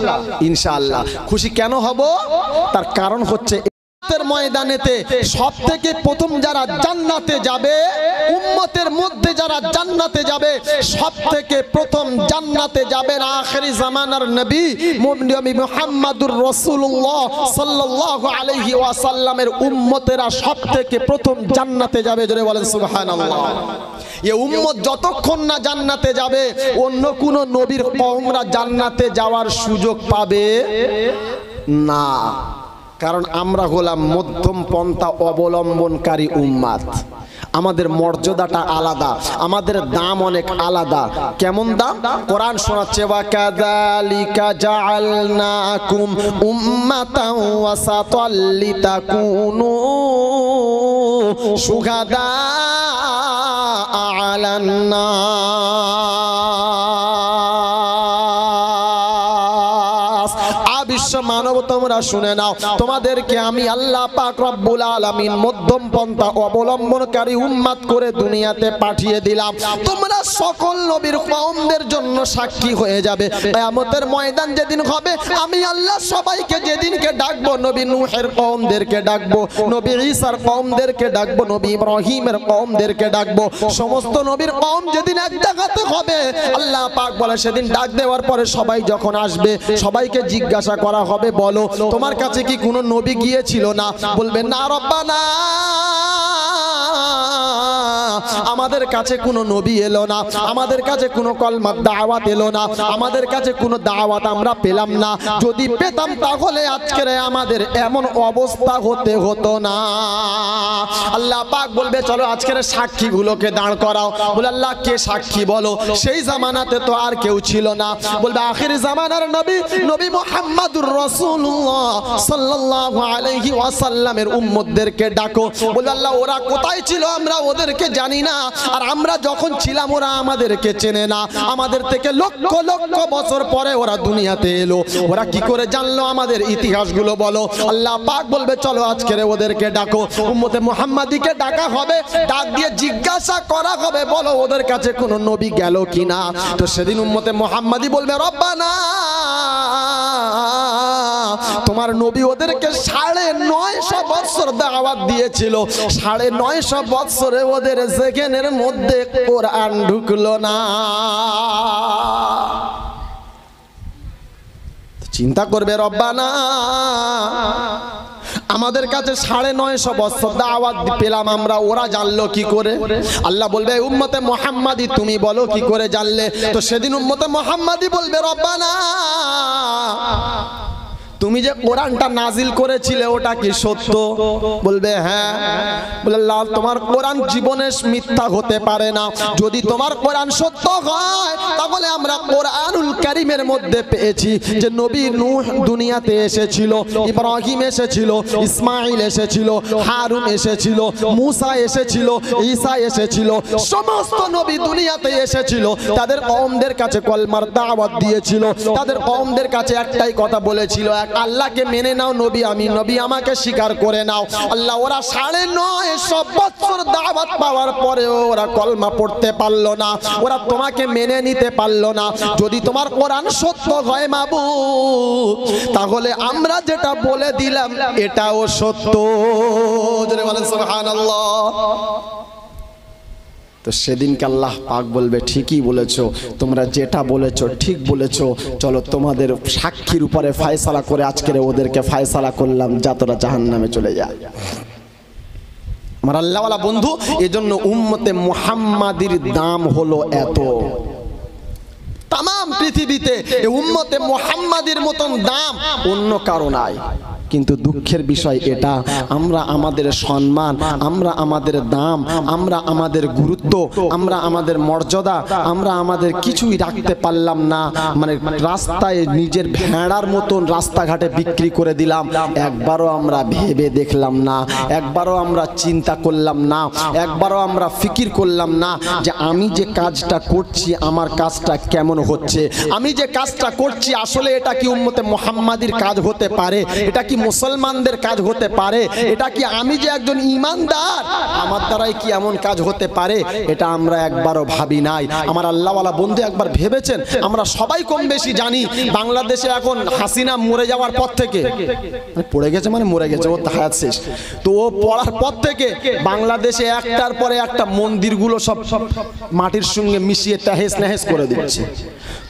ইনশাআল্লাহ খুশি কেন হব? তার কারণ হচ্ছে ময়দানেতে সব থেকে প্রথম যারা জান্নাতে যাবে, উম্মতের মধ্যে যারা জান্নাতে যাবে, সব থেকে প্রথম জান্নাতে যাবেন আখিরি জামানার নবী মুহাম্মদুর রাসূলুল্লাহ সাল্লাল্লাহু আলাইহি ওয়াসাল্লামের উম্মতেরা সব থেকে প্রথম জান্নাতে যাবে। জোরে বলেন সুবহানাল্লাহ। এই উম্মত যতক্ষণ না জান্নাতে যাবে, অন্য কোন নবীর কওমরা জান্নাতে যাওয়ার সুযোগ পাবে না। কারণ আমরা হলাম মধ্যম পন্থা অবলম্বনকারী উম্মাত। আমাদের মর্যাদাটা আলাদা, আমাদের দাম অনেক আলাদা। কেমন দাম? কোরআন শোনাচ্ছে ওয়া কাযালিকা জাআলনাকুম উম্মাতান ওয়াসাতাল লিতাকুনু শুহাদা আলান নাস। বিশ্ব মানব তোমরা শুনে নাও, তোমাদেরকে আমি আল্লাহ পাক রব্বুল আলামিন মধ্যম পন্থা অবলম্বনকারী উম্মত করে দুনিয়াতে পাঠিয়ে দিলাম। তোমরা সকল নবীর কওমদের জন্য সাক্ষী হয়ে যাবে। কিয়ামতের ময়দান যেদিন হবে, আমি আল্লাহ সবাইকে যেদিনকে ডাকবো, নবী নূহের কওমদেরকে ডাকবো, নবী ঈসার কওমদেরকে ডাকবো, নবী ইব্রাহিমের কওমদেরকে ডাকবো। সমস্ত নবীর কওম যেদিন এক জায়গাতে হবে, আল্লাহ পাক বলে সেদিন ডাক দেওয়ার পরে সবাই যখন আসবে, সবাইকে জিজ্ঞাসা করা হবে, বলো তোমার কাছে কি কোনো নবী গিয়েছিল না? বলবে না রব্বানা, আমাদের কাছে কোনো নবী এলো না, আমাদের কাছে কোনো কলমার দাওয়াত এলো না, আমাদের কাছে কোনো দাওয়াত আমরা পেলাম না। যদি পেতাম তাহলে আজকের আমাদের এমন অবস্থা হতে হতো না। আল্লাহ পাক বলবে চলো আজকের সাক্ষীগুলোকে দাঁড় করাও। বলে আল্লাহ কে সাক্ষী বলো? সেই জামানাতে তো আর কেউ ছিল না। বলবে আখিরি জামানার নবী, নবী মুহাম্মদুর রাসূলুল্লাহ সাল্লাল্লাহু আলাইহি ওয়াসাল্লামের উম্মতদেরকে ডাকো। বলে আল্লাহ ওরা কোথায় ছিল আমরা ওদেরকে জানি না, আর আমরা যখন ছিলাম ওরা আমাদেরকে চেনে না। আমাদের থেকে লক্ষ লক্ষ বছর পরে ওরা দুনিয়াতে এলো, ওরা কি করে জানলো আমাদের ইতিহাসগুলো বলো। আল্লাহ পাক বলবে চলো আজকের ওদেরকে ডাকো। উম্মতে মুহাম্মাদিকে ডাকা হবে, ডাক দিয়ে জিজ্ঞাসা করা হবে বলো ওদের কাছে কোনো নবী গেল কিনা। তো সেদিন উম্মতে মুহাম্মাদি বলবে রব্বানা, তোমার নবী ওদেরকে 950 বছর দাওয়াত দিয়েছিল, 950 বছরে ওদের সেকেন্ডের মধ্যে কোরআন ঢুকলো না। চিন্তা করবে রব্বানা, আমাদের কাছে 950 বছর দাওয়াত পেলাম আমরা, ওরা জানলো কি করে? আল্লাহ বলবে উম্মতে মুহাম্মাদি তুমি বলো কি করে জানলে? তো সেদিন উম্মতে মুহাম্মাদি বলবে রব্বানা, তুমি যে কোরআনটা নাজিল করেছিলে ওটা কি সত্য? বলবে হ্যাঁ। বলে আল্লাহ তোমার কোরআন জীবনে মিথ্যা হতে পারে না। যদি তোমার কোরআন সত্য হয় তাহলে আমরা কোরআনুল কারীমের মধ্যে পেয়েছি যে নবী নূহ দুনিয়াতে এসেছিল, ইব্রাহিম এসেছিল, ইসমাঈল এসেছিল, হারুন এসেছিল, মুসা এসেছিল, ঈসা এসেছিল, সমস্ত নবী দুনিয়াতে এসেছিল। তাদের কওমদের কাছে কলমার দাওয়াত দিয়েছিল, তাদের কওমদের কাছে একটাই কথা বলেছিল, আল্লাহকে মেনে নাও, নবী আমি, নবী আমাকে স্বীকার করে নাও। আল্লাহ ওরা 950 বছর দাওয়াত পাওয়ার পরেও ওরা কলমা পড়তে পারলো না, ওরা তোমাকে মেনে নিতে পারলো না। যদি তোমার কোরআন সত্য হয় মাবুদ, তাহলে আমরা যেটা বলে দিলাম এটাও সত্য। জোরে বলেন সুবহানাল্লাহ। তো সেদিনকে আল্লাহ পাক বলবে ঠিকই বলেছো, তোমরা যেটা বলেছো ঠিক বলেছো, চলো তোমাদের সাক্ষীর উপরে ফয়সালা করে আজকে ওদেরকে ফয়সালা করলাম, যা তোরা জাহান্নামে চলে যা। আমার আল্লাহওয়ালা বন্ধু, এজন্য উম্মতে মুহাম্মাদির দাম হলো এত। তাম পৃথিবীতে এই উম্মতে মুহাম্মাদির মতন দাম অন্য কারো নাই। কিন্তু দুঃখের বিষয় এটা, আমরা আমাদের সম্মান, আমরা আমাদের দাম, আমরা আমাদের গুরুত্ব, আমরা আমাদের মর্যাদা, আমরা আমাদের কিছুই রাখতে পারলাম না। মানে রাস্তায় নিজের ভেড়ার মতন রাস্তাঘাটে বিক্রি করে দিলাম। একবারও আমরা ভেবে দেখলাম না, একবারও আমরা চিন্তা করলাম না, একবারও আমরা ফিকির করলাম না যে আমি যে কাজটা করছি আমার কাজটা কেমন হচ্ছে, আমি যে কাজটা করছি আসলে এটা কি উম্মতে মুহাম্মাদির কাজ হতে পারে, এটা কি মুসলমানদের কাজ হতে পারে, এটা কি আমি যে একজন ঈমানদার আমার দ্বারাই কি এমন কাজ হতে পারে, এটা আমরা একবারও ভাবি নাই। আমার আল্লাহওয়ালা বন্ধু একবার ভেবেছেন? আমরা সবাই কম বেশি জানি বাংলাদেশে এখন হাসিনা মরে যাওয়ার পর থেকে, পড়ে গেছে মানে মরে গেছে, ওর হায়াত শেষ, তো ও পড়ার পর থেকে বাংলাদেশে একটার পরে একটা মন্দিরগুলো সব মাটির সঙ্গে মিশিয়ে তেহেস নেহেস করে দিচ্ছে।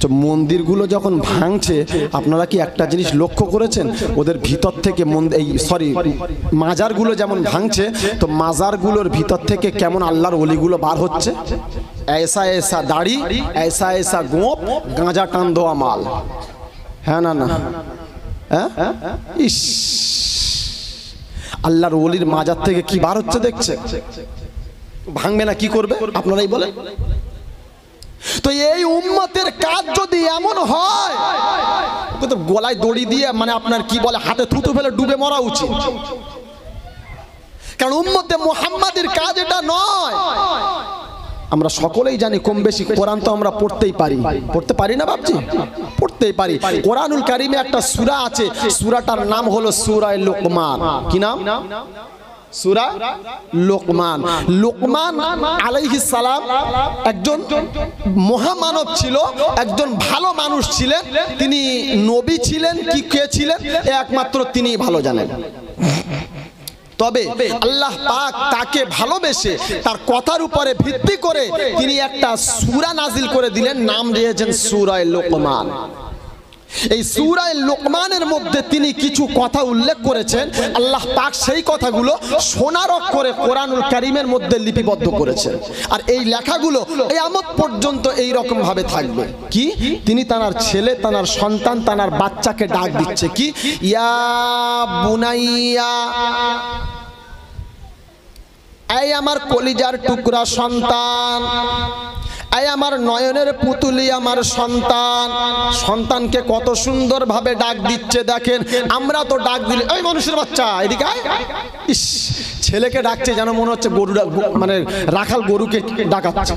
তো মন্দিরগুলো যখন ভাঙছে আপনারা কি একটা জিনিস লক্ষ্য করেছেন? ওদের ভিতর থেকে মাজারগুলো যেমন ভাঙছে, তো মাজারগুলোর ভিতর থেকে কেমন আল্লাহর ওলিগুলো বার হচ্ছে। ऐसा ऐसा দাড়ি, ऐसा ऐसा গোপ, গাঁজা টান দেওয়া মাল। হ্যাঁ না না, হ্যাঁ ইস, আল্লাহর ওলির মাজার থেকে কি বার হচ্ছে দেখছে। ভাঙবে না কি করবে আপনারাই বলেন। তো এই উম্মতের কাজ যদি এমন হয়, তো গলায় দড়ি দিয়ে মানে আপনার কি বলে হাতে থুতু ফেলে ডুবে মরা উচিত। কারণ উম্মতে মুহাম্মাদির কাজ এটা নয়। আমরা সকলেই জানি কম বেশি কোরআন তো আমরা পড়তেই পারি, পড়তে পারি না বাপজি? পড়তেই পারি। কোরআনুল কারিমে একটা সূরা আছে, সূরাটার নাম হলো সূরা লোকমান। কি নাম? সূরা লোকমান। লোকমান আলাইহিস সালাম একজন মহামানব ছিল, একজন ভালো মানুষ ছিলেন। তিনি নবী ছিলেন কি কে ছিলেন একমাত্র তিনিই ভালো জানেন। তবে আল্লাহ পাক তাকে ভালোবেসে তার কথার উপরে ভিত্তি করে তিনি একটা সূরা নাজিল করে দিলেন, নাম দিয়েছেন সূরা লোকমান। এই সূরা লোকমানের মধ্যে তিনি কিছু কথা উল্লেখ করেছেন। আল্লাহ পাক সেই কথাগুলো সোনার অক্ষরে কোরআনুল কারীমের মধ্যে লিপিবদ্ধ করেছেন। আর এই লেখাগুলো কিয়ামত পর্যন্ত এই রকম ভাবে থাকবে। কি? তিনি তার ছেলে, তার সন্তান, তার বাচ্চাকে ডাক দিচ্ছে কি? ইয়া বুনাইয়া, এই আমার কলিজার টুকরা সন্তান, এই আমার নয়নের পুতুলি, আমার সন্তান। সন্তানকে কত সুন্দর ভাবে ডাক দিচ্ছে দেখেন। আমরা তো ডাক দিলে এই মানুষের বাচ্চা এদিকে আয়, ইস, ছেলেকে ডাকছে যেন মনে হচ্ছে গরু মানে রাখাল গরুকে ডাকাচ্ছে।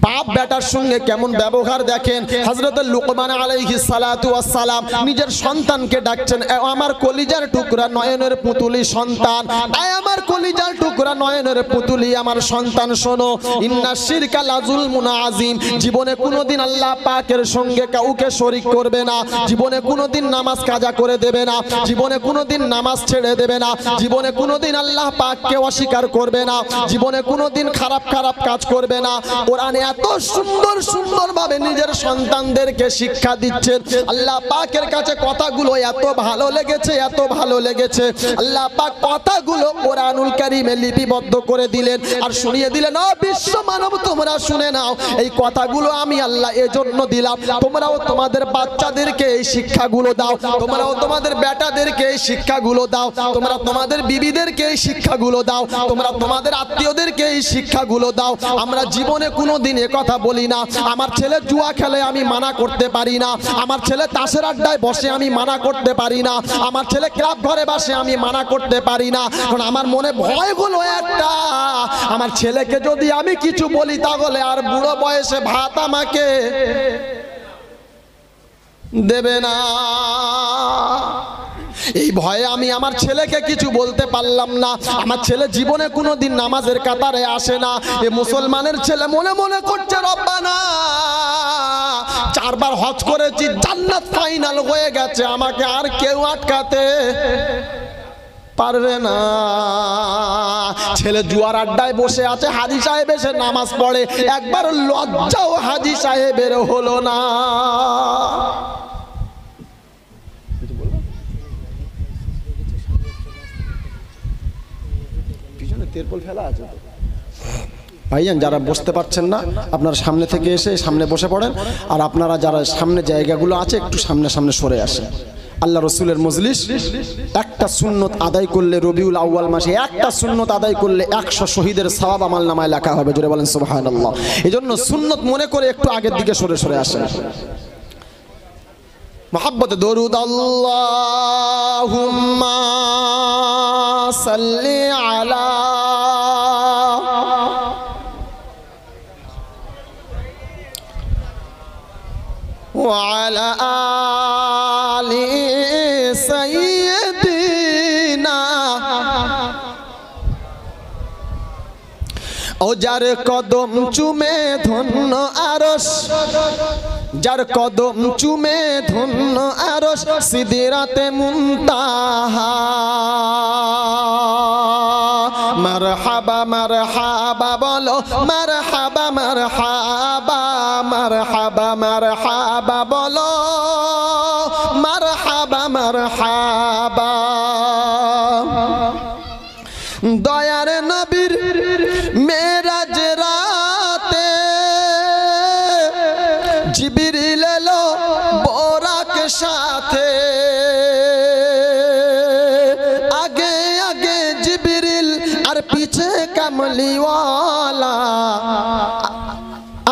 বাপ বেটার সঙ্গে কেমন ব্যবহার দেখেন। হযরত লুকমান আলাইহিস সালাতু ওয়াস সালাম নিজের সন্তানকে ডাকছেন, আমার কলিজার টুকরা নয়নের পুতুলি সন্তান, আয় আমার কলিজার টুকরা নয়নের পুতুলি আমার সন্তান, শোনো, ইন্না শিরকা লাযুলমুন আযীম। জীবনে কোনোদিন আল্লাহ পাকের সঙ্গে কাউকে শরীক করবে না, জীবনে কোনোদিন নামাজ কাজা করে দেবে না, জীবনে কোনোদিন নামাজ ছেড়ে দেবে না, জীবনে কোনোদিন আল্লাহ পাককে অস্বীকার করবে না, জীবনে কোনোদিন খারাপ খারাপ কাজ করবে না। কোরআন এত সুন্দর সুন্দর ভাবে নিজের সন্তানদেরকে শিক্ষা দিচ্ছেন। আল্লাহ পাকের কাছে কথাগুলো এত ভালো লেগেছে, এত ভালো লেগেছে। আল্লাহ পাক কথাগুলো কোরআনুল কারীমে লিপিবদ্ধ করে দিলেন আর শুনিয়ে দিলেন, ও বিশ্ব মানব তোমরা শুনে নাও, এই কথাগুলো আমি আল্লাহ এজন্য দিলাম, তোমরাও তোমাদের বাচ্চাদেরকে এই শিক্ষাগুলো দাও, তোমরাও তোমাদের বেটাদেরকে এই শিক্ষাগুলো দাও, তোমরা তোমাদের বিবিদেরকে এই শিক্ষাগুলো দাও, তোমরা তোমাদের আত্মীয়দেরকে এই শিক্ষাগুলো দাও। আমরা জীবনে কোনোদিন কথা বলি না, আমার ছেলে জুয়া খেলে আমি মানা করতে পারি না, আমার ছেলে তাসের আড্ডায় বসে আমি মানা করতে পারি না, আমার ছেলে ক্লাব ঘরে বসে আমি মানা করতে পারি না। কারণ আমার মনে ভয় হলো একটা, আমার ছেলেকে যদি আমি কিছু বলি তাহলে আর বুড়ো বয়সে ভাত আমাকে দেবে না। এই ভয়ে আমি আমার ছেলেকে কিছু বলতে পারলাম না। আমার ছেলে জীবনে কোনোদিন নামাজের কাতারে আসে না। এ মুসলমানের ছেলে মনে মনে করছে, রব্বানা 4বার হজ করেছি, জান্নাত ফাইনাল হয়ে গেছে, আমাকে আর কেউ আটকাতে পারবে না। ছেলে জুয়ার আড্ডায় বসে আছে, হাজী সাহেব এসে নামাজ পড়ে, একবার লজ্জাও হাজী সাহেবের হলো না। পিছনে তেরপল ফেলা আছে তো ভাইজান, যারা বসতে পারছেন না আপনারা সামনে থেকে এসে সামনে বসে পড়েন, আর আপনারা যারা সামনে জায়গাগুলো আছে একটু সামনে সামনে সরে আসেন। আল্লাহ রসুলের মজলিস, একটা সুন্নত আদায় করলে রবিউল আউয়াল মাসে একটা সুন্নত আদায় করলে 100 শহীদের সওয়াব আমল নামায় লেখা হবে। জোরে বলেন সুবহানাল্লাহ। এজন্য সুন্নত মনে করে একটু আগের দিকে সরে সরে আসেন। মোহাব্বতে দরুদ আল্লাহুম্মা সাল্লি আলা وعلى آل سيدنا ও যার কদম চুমে ধন্য আরশ, যার কদম চুমে ধন্য আরশ, সিদরাতে মুনতাহা। মারহাবা মারহাবা বলো, মারহাবা মারহাবা, মারহাবা মারহাবা বলো, মারহাবা মারহাবা। দয়ার নবীর মেরাজ রাতে জিবরিল এলো বোরাক সাথে, আগে আগে জিবরিল আর পিছে কামলিওয়ালা,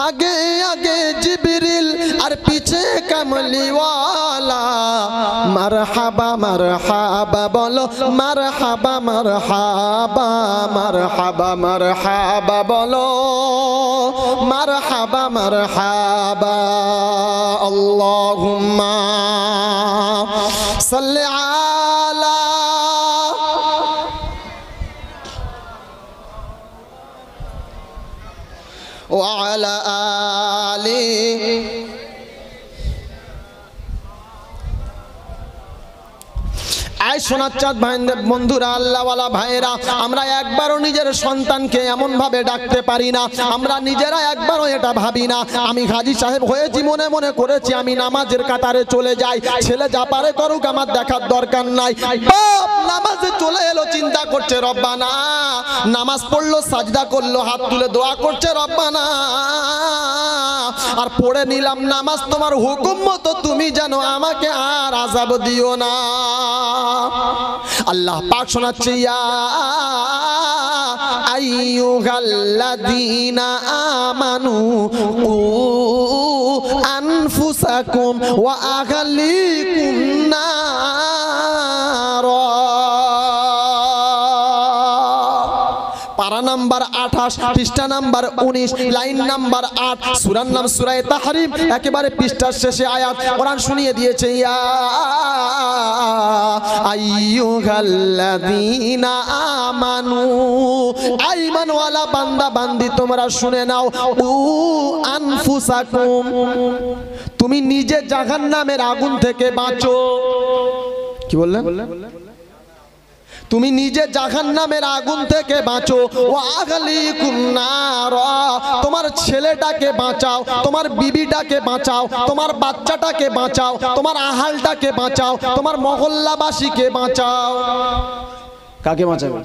আগে আগে জিবরিল আর পিছে কামলিওয়ালা। মারহাবা মারহাবা বলো, মারহাবা মারহাবা, মারহাবা মারহাবা বলো, মারহাবা মারহাবা। আল্লাহুম্মা সাল্লি আলা وعلى آله আয় সোনার চাঁদ ভাইদের বন্ধুরা, আল্লাহওয়ালা ভাইরা, আমরা একবারও নিজের সন্তানকে এমন ভাবে ডাকতে পারি না, আমরা নিজেরা একবারও এটা ভাবি না। আমি হাজী সাহেব হয়েছি, মনে মনে করেছি আমি নামাজের কাতারে চলে যাই, ছেলে যা পারে করুক, আমার দেখার দরকার নাই। বাপ নামাজে চলে এলো, চিন্তা করছে রব্বানা, নামাজ পড়লো, সাজদা করলো, হাত তুলে দোয়া করছে রব্বানা, আর পড়ে নিলাম নামাজ তোমার হুকুম মতো, তুমি জানো আমাকে আর আযাব দিও না। আল্লাহ পাক শোনাচ্ছে, ইয়া আইয়ুহাল্লাযীনা আমানু কু আনফুসাকুম ওয়া আহলিকুম নারা। পারা নাম্বার 28, পৃষ্ঠা নাম্বার 19, লাইন নাম্বার 8, সূরার নাম সূরা তাহরিম, একেবারে পৃষ্ঠার শেষে আয়াত কোরআন শুনিয়ে দিয়েছে, ইয়া আইয়ুহাল্লাযীনা আমানু, ঈমানওয়ালা বান্দা বান্দি তোমরা শুনে নাও, উ আনফুসাকুম, তুমি নিজে জাহান্নামের আগুন থেকে বাঁচো। কি বললেন? তুমি নিজে জাহান্নামের আগুন থেকে বাঁচো, ও আহলিকুম নারা, তোমার ছেলেটাকে বাঁচাও, তোমার বিবিটাকে বাঁচাও, তোমার বাচ্চাটাকে বাঁচাও, তোমার আহালটাকে বাঁচাও, তোমার মহল্লাবাসীকে বাঁচাও। কাকে বাঁচাবে?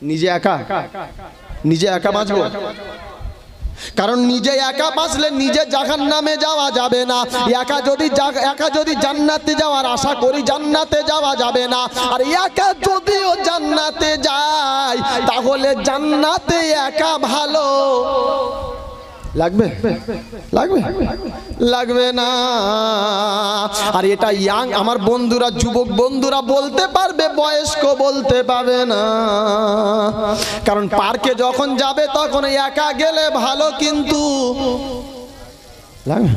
নিজে একা? নিজে একা বাঁচবো? কারণ নিজে একা বাঁচলে নিজে জাহান্নামে যাওয়া যাবে না, একা যদি জান্নাতে যাওয়ার আশা করি জান্নাতে যাওয়া যাবে না, আর একা যদিও জান্নাতে যাই তাহলে জান্নাতে একা ভালো লাগবে? লাগবে? লাগবে না। আর এটা ইয়াং আমার বন্ধুরা, যুবক বন্ধুরা বলতে পারবে, বয়স্ক বলতে পারবে না। কারণ পার্কে যখন যাবে তখন একা গেলে ভালো, কিন্তু লাগবে।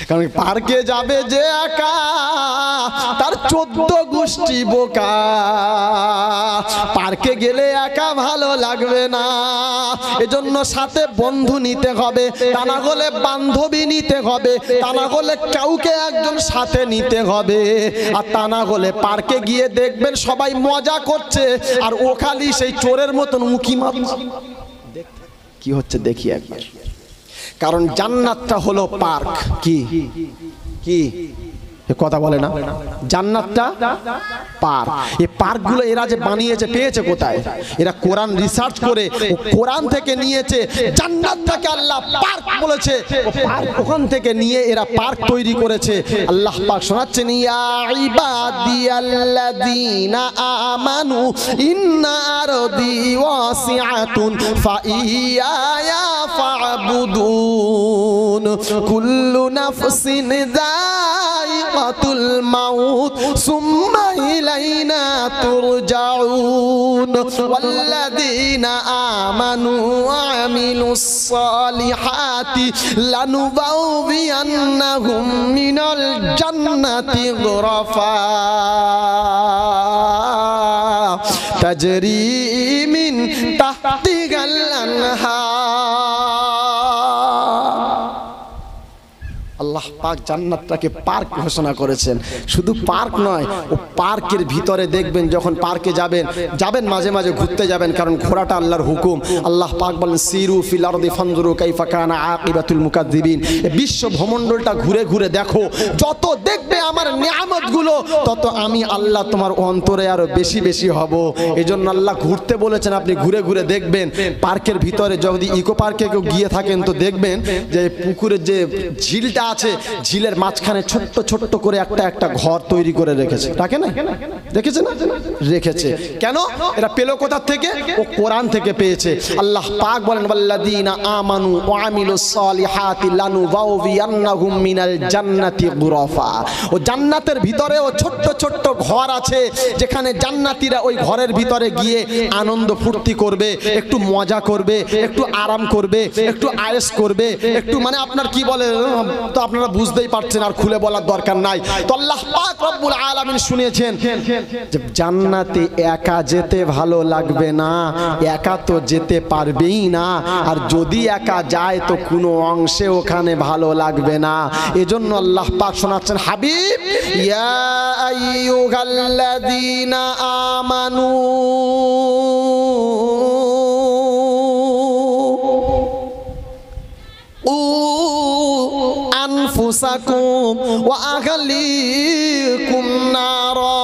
কারণ পার্কে যাবে যে একা তার 14 গোষ্ঠী বোকা। পার্কে গেলে একা ভালো লাগবে না, এজন্য সাথে বন্ধু নিতে হবে, তা না হলে বান্ধবী নিতে হবে, তা না হলে কাউকে একজন সাথে নিতে হবে। আর তা না হলে পার্কে গিয়ে দেখবেন সবাই মজা করছে আর ও খালি সেই চোরের মতন উকি মারছে। কি হচ্ছে দেখি একবার। কারণ জান্নাতটা হলো পার্ক। কি কি কথা বলে না, জান্নাতটা পার্ক। এই পার্কগুলো এরা যে বানিয়েছে পেয়েছে কোথায়? এরা কোরআন রিসার্চ করে ও কোরআন থেকে নিয়েছে। জান্নাতটাকে আল্লাহ পার্ক বলেছে, ও পার্ক ওখান থেকে নিয়ে এরা পার্ক তৈরি করেছে। আল্লাহ পাক শোনাচ্ছেন, ইয়া ইবাদিয়াল্লাযীনা আমানু ইন্না আরদি ওয়াসিআতুন ফাইয়ায়া ফা'বুদুন কুল্লু নাফসিন যায়িকাতুল মাউত সুম্মা ইলাইনা তুরজাউন ওয়াল্লাযীনা আমানু ওয়া আমিলুস সালিহাতি লানুবাউবিয়ান্নাহুম মিনাল জান্নাতি গুরাফা তাজরি মিন তাহতিহাল আনহার। আল্লাহ পাক জান্নাতটাকে পার্ক ঘোষণা করেছেন। শুধু পার্ক নয়, ও পার্কের ভিতরে দেখবেন যখন পার্কে যাবেন মাঝে মাঝে ঘুরতে যাবেন, কারণ ঘোরাটা আল্লাহর হুকুম। আল্লাহ পাক বলেন, সিরু ফিল আরদি ফানজুরু কাইফা কানা আকিবাতুল মুকাজ্জিবিন। এই বিশ্ব ভূমণ্ডলটা ঘুরে ঘুরে দেখো, যত দেখবে আমার নিয়ামতগুলো তত আমি আল্লাহ তোমার অন্তরে আরো বেশি বেশি হব। এজন্য আল্লাহ ঘুরতে বলেছেন, আপনি ঘুরে ঘুরে দেখবেন। পার্কের ভিতরে যদি ইকো পার্কে কেউ গিয়ে থাকেন তো দেখবেন যে পুকুরের যে ঝিলটা আছে, ঝিলের মাঝখানে ছোট্ট ছোট্ট করে একটা একটা ঘর তৈরি করে রেখেছে। রাখে না? দেখেছে না? রেখেছে। কেন? এরা পেল কোথা থেকে? ও কোরআন থেকে পেয়েছে। আল্লাহ পাক বলেন, ওয়াল্লাযীনা আমানু ওয়া আমিলুস সালিহাতি লানুবাউবিয়ান্নাহুম মিনাল জান্নাতি গুরাফা। ও জান্নাতের ভিতরে ও ছোট্ট ছোট্ট ঘর আছে, যেখানে জান্নাতীরা ওই ঘরের ভিতরে গিয়ে আনন্দ ফুর্তি করবে, একটু মজা করবে, একটু আরাম করবে, একটু আয়েশ করবে, একটু মানে আপনার কি বলে তো আপনারা বুঝতেই পারছেন, আর খুলে বলার দরকার নাই। তো আল্লাহ পাক রব্বুল আলামিন শুনিয়েছেন যে জান্নাতে একা যেতে ভালো লাগবে না, একা তো যেতে পারবেই না, আর যদি একা যায় তো কোনো অংশে ওখানে ভালো লাগবে না। এজন্য আল্লাহ পাক শোনাচ্ছেন, হাবিব ইয়া আইয়ুহাল্লাযীনা আমানু আনফুসাকুম ওয়া আহলিকুম নারা।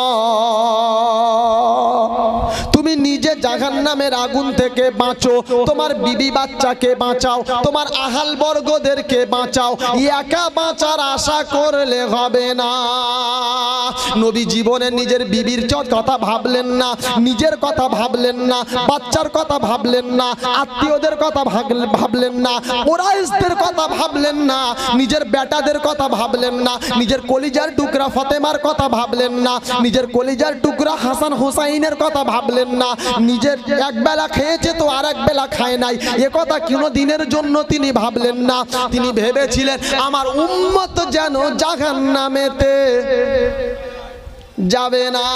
তুমি নিজে জাহান্নামের আগুন থেকে বাঁচো, তোমার বিবি বাচ্চাকে বাঁচাও, তোমার আহাল বর্গদেরকে বাঁচাও। একা বাঁচার আশা করলে হবে না। নবী জীবনে নিজের বিবির কথা ভাবলেন না, নিজের কথা ভাবলেন না, বাচ্চার কথা ভাবলেন না, আত্মীয়দের কথা ভাবলেন না, কুরাইশদের কথা ভাবলেন না, নিজের বেটাদের কথা ভাবলেন না, নিজের কলিজার টুকরা ফাতেমার কথা ভাবলেন না, নিজের কলিজার টুকরা হাসান হুসাইনের কথা ভাবলেন না। নিজের এক বেলা খেয়েছে তো আর এক বেলা খায় নাই, এ কথা কোনো দিনের জন্য তিনি ভাবলেন না। তিনি ভেবেছিলেন আমার উম্মত যেন জাহান্নামেতে যাবে না।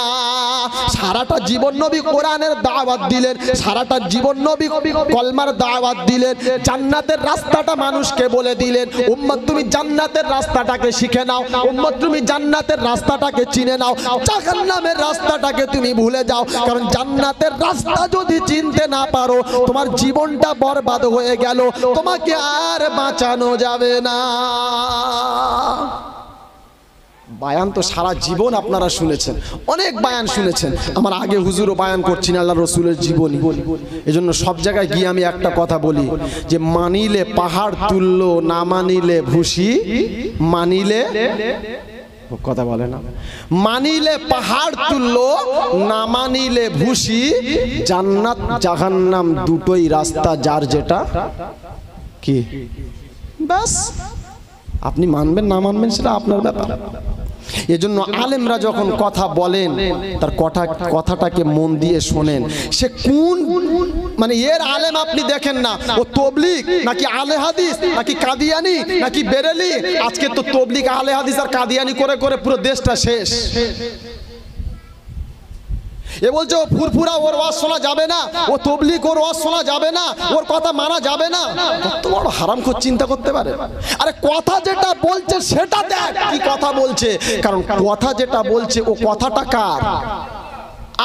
সারাটা জীবন নবী কোরআনের দাওয়াত দিলেন, সারাটা জীবন নবী কলমার দাওয়াত দিলেন, জান্নাতের রাস্তাটা মানুষকে বলে দিলেন। উম্মত তুমি জান্নাতের রাস্তাটাকে শিখে নাও, উম্মত তুমি জান্নাতের রাস্তাটাকে চিনে নাও, জাহান্নামের রাস্তাটাকে তুমি ভুলে যাও। কারণ জান্নাতের রাস্তা যদি চিনতে না পারো, তোমার জীবনটা বরবাদ হয়ে গেল, তোমাকে আর বাঁচানো যাবে না। বায়ান তো সারা জীবন আপনারা শুনেছেন, অনেক বায়ান শুনেছেন। আমার আগে হুজুরও বায়ান করছেন আল্লাহ রসুলের জীবনী। এজন্য সব জায়গায় গিয়ে আমি একটা কথা বলি যে মানিলে পাহাড় তুললো, না মানিলে ভুসি। মানিলে কথা বলে না, মানিলে পাহাড় তুললো, না মানিলে ভুসি। জান্নাত জাহান্নাম দুটোই রাস্তা, যার যেটা কি ব্যাস। আপনি মানবেন না মানবেন সেটা আপনার ব্যাপার। এজন্য আলেমরা যখন কথা বলেন তার কথাটাকে মন দিয়ে শোনেন। সে কোন মানে এর আলেম আপনি দেখেন না, ও তবলিগ নাকি আলে হাদিস নাকি কাদিয়ানি নাকি বেরেলি। আজকে তো তবলিগ আলে হাদিস আর কাদিয়ানি করে করে পুরো দেশটা শেষ। এ বলছে ও ফুরফুরা, ওর ওয়াজ শোনা যাবে না, ও তবলিগ, ওর ওয়াজ শোনা যাবে না, ওর কথা মানা যাবে না। কত বড় হারামখোর চিন্তা করতে পারে। আরে কথা যেটা বলছে সেটা দেখ কি কথা বলছে, কারণ কথা যেটা বলছে ও কথাটা কার?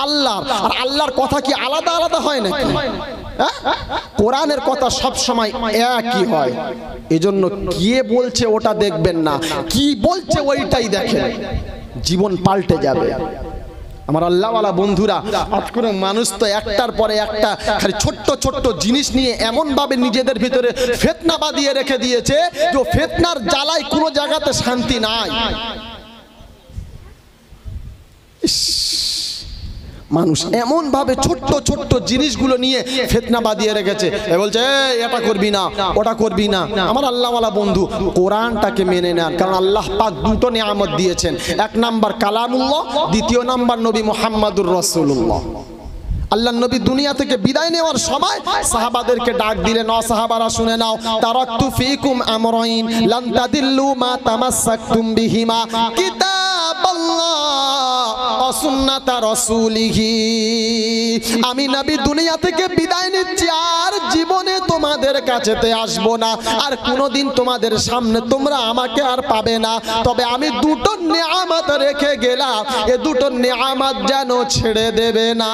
আল্লাহর। আর আল্লাহর কথা কি আলাদা আলাদা হয় নাকি? কোরআনের কথা সব সময় একই হয়। এজন্য কে বলছে ওটা দেখবেন না, কি বলছে ওইটাই দেখেন, জীবন পাল্টে যাবে। আমার আল্লাহওয়ালা বন্ধুরা, আজকের মানুষ তো একটার পরে একটা খালি ছোট্ট ছোট্ট জিনিস নিয়ে এমন ভাবে নিজেদের ভিতরে ফিতনা বাঁধিয়ে রেখে দিয়েছে যে ফিতনার জ্বালায় কোনো জায়গাতে শান্তি নাই। মানুষ এমন ভাবে ছোট্ট ছোট্ট জিনিসগুলো নিয়ে ফিতনা বাঁধিয়ে রেখেছে। এ বলছে এটা করবি না, ওটা করবি না। আমার আল্লাহওয়ালা বন্ধু, কোরআনটাকে মেনে নেন, কারণ আল্লাহ পাক দুটো নিয়ামত দিয়েছেন। এক নাম্বার কালামুল্লাহ, দ্বিতীয় নাম্বার নবী মুহাম্মাদুর রাসূলুল্লাহ। আল্লাহ নবী দুনিয়া থেকে বিদায় নেওয়ার সময় সাহাবাদেরকে ডাক দিলেন, ও সাহাবারা শুনে নাও, তারাকতু ফীকুম আমরাইন লান তাদিল্লু মা তামাসসাকতুম বিহিমা, কিতাবাল্লাহ ওয়া সুন্নাতা রাসূলিহি। আমি নবী দুনিয়া থেকে বিদায় নিচ্ছি, আর জীবনে তোমাদের কাছেতে আসবো না, আর কোনোদিন তোমাদের সামনে তোমরা আমাকে আর পাবে না। তবে আমি দুটো নিয়ামত রেখে গেলাম, এ দুটো নিয়ামত যেন ছেড়ে দেবে না।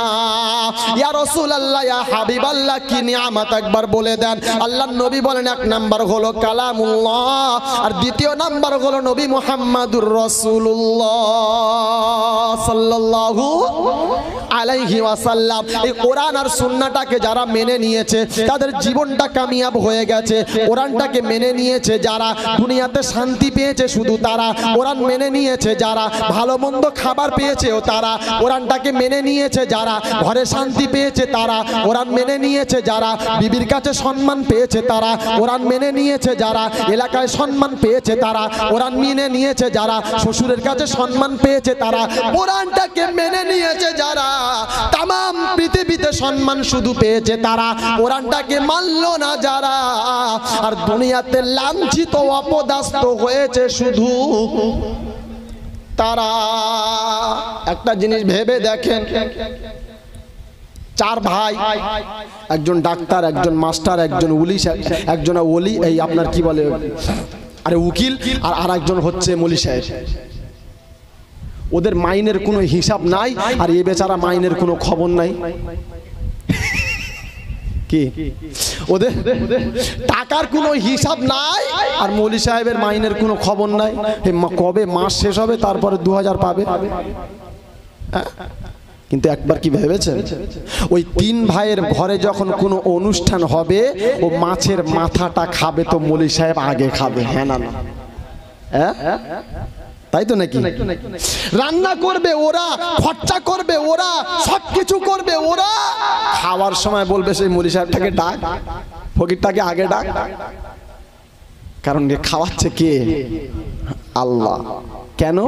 ইয়া রাসূলুল্লাহ, ইয়া হাবিবাল্লাহ, কি নিয়ামত একবার বলে দেন। আল্লাহর নবী বলেন, এক নাম্বার হলো কালামুল্লাহ, আর দ্বিতীয় নাম্বার হলো নবী মুহাম্মাদুর রাসূলুল্লাহ সাল্লাল্লাহু আলাইহি ওয়াসাল্লাম। এই কোরআন আর সুন্নাহটাকে যারা মেনে নিয়েছে তাদের জীবনটা কামিয়াব হয়ে গেছে। কোরআনটাকে মেনে নিয়েছে যারা, দুনিয়াতে শান্তি পেয়েছে শুধু তারা। কোরআন মেনে নিয়েছে যারা, ভালো মন্দ খাবার পেয়েছে ও তারা। কোরআনটাকে মেনে নিয়েছে যারা, ঘরে শান্তি পেয়েছে তারা। কোরআন মেনে নিয়েছে যারা, বিবির কাছে সম্মান পেয়েছে তারা। কোরআন মেনে নিয়েছে যারা, এলাকায় সম্মান পেয়েছে তারা। কোরআন মেনে নিয়েছে যারা, শ্বশুরের কাছে সম্মান পেয়েছে তারা। কোরআনটাকে মেনে নিয়েছে যারা, তামাম পৃথিবীতে সম্মান শুধু পেয়েছে তারা। কোরআনটাকে মানলো না যারা, আর দুনিয়াতে লাঞ্ছিত অপদস্থ হয়েছে শুধু তারা। একটা জিনিস ভেবে দেখেন, চার ভাই, একজন ডাক্তার, একজন মাস্টার, একজন পুলিশ, একজন ওলি, এই আপনার কি বলে, আরে উকিল, আর আরেকজন হচ্ছে মৌলী সাহেব। ওদের মাইনের কোনো হিসাব নাই, আর এ বেচারা মাইনের কোনো খবর নাই। কি ওদের টাকার কোনো হিসাব নাই, আর মৌলী সাহেবের মাইনের কোনো খবর নাই। কবে মাস শেষ হবে তারপরে 2000 পাবে। কিন্তু একবার কি ভেবেছেন, ওই তিন ভাইয়ের ঘরে যখন কোনো অনুষ্ঠান হবে, ও মাছের মাথাটা খাবে তো মৌলী সাহেব আগে খাবে? হ্যাঁ না না, হ্যাঁ তাই তো নাকি? রান্না করবে ওরা, খরচা করবে ওরা, সবকিছু করবে ওরা। খাওয়ার সময় বলবে সেই মৌলী সাহেবটাকে ডাক, ফকিরটাকে আগে ডাক। কারণ খাওয়াচ্ছে কে? আল্লাহ। কেন?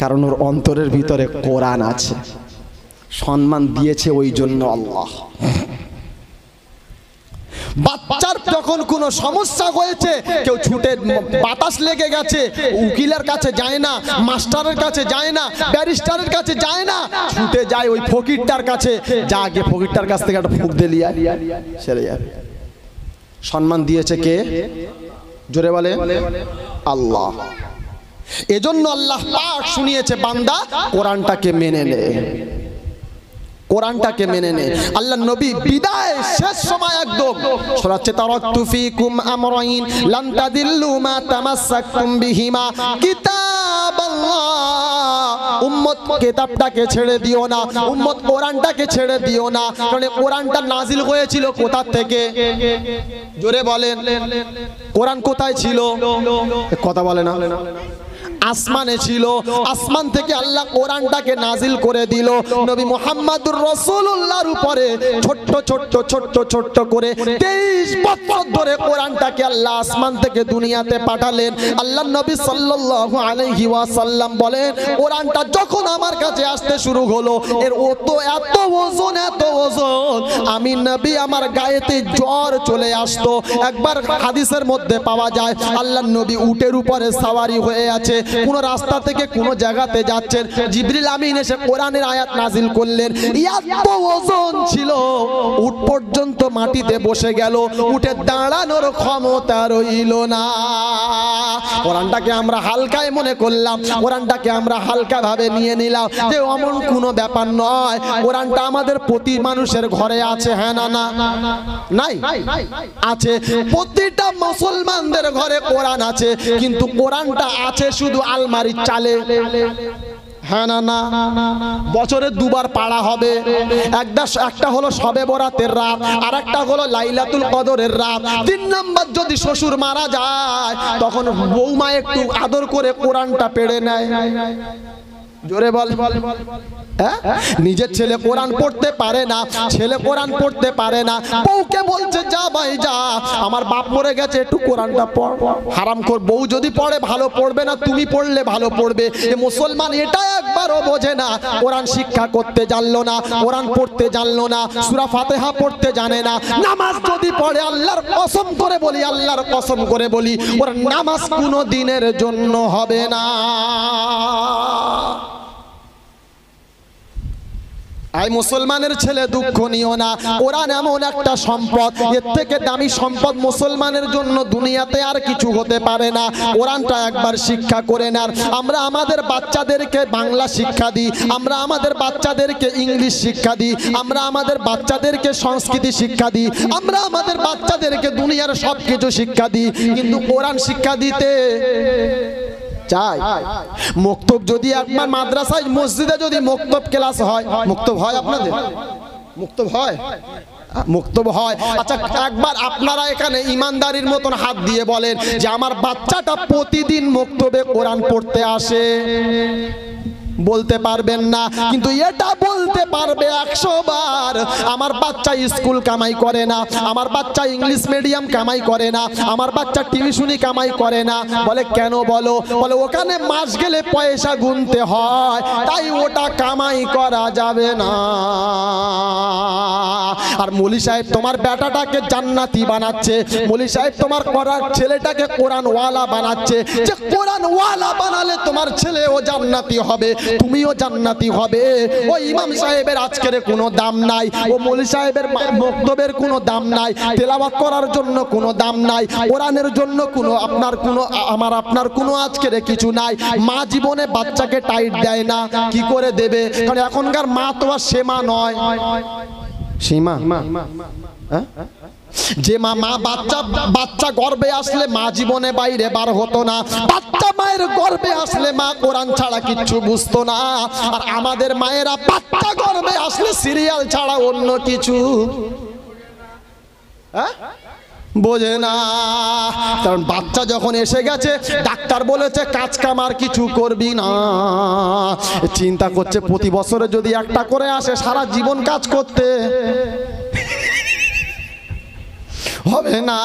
কারণ ওর অন্তরের ভিতরে কোরআন আছে, সম্মান দিয়েছে ওই জন্য আল্লাহ। বাচ্চার যখন কোনো সমস্যা হয়েছে, কেউ ছুটে, বাতাস লেগে গেছে, উকিলের কাছে যায় না, মাস্টারের কাছে যায় না, ব্যারিস্টারের কাছে যায় না, ছুটে যায় ওই ফকিরটার কাছে। যা আগে ফকিরটার কাছ থেকে একটা ফুঁক দিলিয়া সেরে যাবে। সম্মান দিয়েছে কে? জোরে বলে আল্লাহ। এজন্য আল্লাহ পাক শুনিয়েছে, বান্দা কোরআনটাকে মেনে নে, কোরআনটাকে মেনে নে। আল্লাহ নবী বিদায় শেষ সময় একদম শোনাচ্ছে, তারাকতু ফীকুম আমরাইন লান তাদিল্লু মা তামাসসাকতুম বিহিমা, কিতাবাল্লাহ। উম্মত কিতাবটাকে ছেড়ে দিও না, উম্মত কোরআনটাকে ছেড়ে দিও না। কারণ কোরআনটা নাজিল হয়েছিল কোথা থেকে? জোরে বলেন, কোরআন কোথায় ছিল? কথা বলে না। আসমানে ছিল, আসমান থেকে আল্লাহ কোরআনটাকে নাজিল করে দিল নবী মুহাম্মদুর রাসূলুল্লাহর উপরে। ছোট্ট ছোট্ট ছোট্ট ছোট্ট করে 23 বছর ধরে কোরআনটাকে আল্লাহ আসমান থেকে দুনিয়াতে পাঠালেন। আল্লাহ নবী সাল্লাল্লাহু আলাইহি ওয়াসাল্লাম বলেন, কোরআনটা যখন আমার কাছে আসতে শুরু হলো, এর এত ওজন, এত ওজন, আমি নবী আমার গায়েতে জ্বর চলে আসতো। একবার হাদিসের মধ্যে পাওয়া যায়, আল্লাহ নবী উটের উপরে সাওয়ারি হয়ে আছে, কোন রাস্তা থেকে কোন জায়গাতে যাচ্ছেন, জিবরিল আমিন এসে কোরআনের আয়াত নাজিল করলেন। এত ওজন ছিল, উট পর্যন্ত মাটিতে বসে গেল, উঠে দাঁড়ানোর ক্ষমতা রইল না। কোরআনটাকে আমরা হালকায় মনে করলাম, কোরআনটাকে আমরা হালকা ভাবে নিয়ে নিলাম যে এমন কোনো ব্যাপার নয়। কোরআনটা আমাদের প্রতি মানুষের ঘরে আছে, হ্যাঁ না না নাই আছে, প্রতিটা মুসলমানদের ঘরে কোরআন আছে, কিন্তু কোরআনটা আছে শুধু আলমারির চালে, হ্যাঁ না না। বছরে দুবার পাড়া হবে, একটা হলো শবে বরাতের রাত, আর একটা হলো লাইলাতুল কদরের রাত। 3 নাম্বার যদি শ্বশুর মারা যায়, তখন বৌমা একটু আদর করে কোরআনটা পেড়ে নেয়। জোরে বল। নিজের ছেলে কোরআন পড়তে পারে না, ছেলে কোরআন পড়তে পারে না, বউকে বলছে যা ভাই যা, আমার বাপ মরে গেছে, একটু কোরআনটা পড়। হারামখোর বউ যদি পড়ে ভালো পড়বে না, তুমি পড়লে ভালো পড়বে। এ মুসলমান এটা একবারও বোঝে না, কোরআন শিক্ষা করতে জানলো না, কোরআন পড়তে জানলো না, সূরা ফাতিহা পড়তে জানে না। নামাজ যদি পড়ে, আল্লাহর কসম করে বলি, আল্লাহর কসম করে বলি, ওর নামাজ কোনো দিনের জন্য হবে না। আই মুসলমানের ছেলে, দুঃখ নিও না, কোরআন এমন একটা সম্পদ, এর থেকে দামি সম্পদ মুসলমানের জন্য দুনিয়াতে আর কিছু হতে পারে না। কোরআনটা একবার শিক্ষা করে নার। আমরা আমাদের বাচ্চাদেরকে বাংলা শিক্ষা দিই, আমরা আমাদের বাচ্চাদেরকে ইংলিশ শিক্ষা দিই, আমরা আমাদের বাচ্চাদেরকে সংস্কৃতি শিক্ষা দিই, আমরা আমাদের বাচ্চাদেরকে দুনিয়ার সব কিছু শিক্ষা দিই, কিন্তু কোরআন শিক্ষা দিতে চাই। মুক্তব যদি একবার মাদ্রাসায় মসজিদে যদি মুক্তব ক্লাস হয়, মুক্তব হয় আপনাদের? মুক্তব হয়? মুক্তব হয়। আচ্ছা, একবার আপনারা এখানে ইমানদারির মতন হাত দিয়ে বলেন যে আমার বাচ্চাটা প্রতিদিন মুক্তবে কোরআন পড়তে আসে? বলতে পারবেন না, কিন্তু এটা বলতে পারবে 100 বার, আমার বাচ্চা স্কুল কামাই করে না, আমার বাচ্চা ইংলিশ মিডিয়াম কামাই করে না, আমার বাচ্চা টিউশনি কামাই করে না। বলে কেন? বলো, বলে ওখানে মাস গেলে পয়সা গুনতে হয়, তাই ওটা কামাই করা যাবে না। আর মৌলী সাহেব তোমার বেটাটাকে জান্নাতি বানাচ্ছে, মৌলী সাহেব তোমার করার ছেলেটাকে কোরআনওয়ালা বানাচ্ছে, যে কোরআনওয়ালা বানালে তোমার ছেলেও জান্নাতি হবে, তুমিও জান্নাতি হবে। ও ইমাম সাহেবের আজকের কোনো দাম নাই, ও মৌলী সাহেবের মক্তবের কোনো দাম নাই, তেলাওয়াত করার জন্য কোনো দাম নাই, কোরআনের জন্য কোনো আপনার কোনো আজকের কিছু নাই। মা জীবনে বাচ্চাকে টাইট দেয় না, কি করে দেবে? কারণ এখনকার মা তো আর সে মা নয়। সীমা যে মা বাচ্চা গর্ভে আসলে মা জীবনে বাইরে বার হতো না, বাচ্চা মায়ের গর্ভে আসলে মা কোরআন ছাড়া কিচ্ছু বুঝতো না। আর আমাদের মায়েরা বাচ্চা গর্ভে আসলে সিরিয়াল ছাড়া অন্য কিছু বোঝে না। কারণ বাচ্চা যখন এসে গেছে, ডাক্তার বলেছে কাজ কাম আর কিছু করবি না, চিন্তা করছে প্রতি বছরে যদি একটা করে আসে সারা জীবন কাজ করতে হবে না।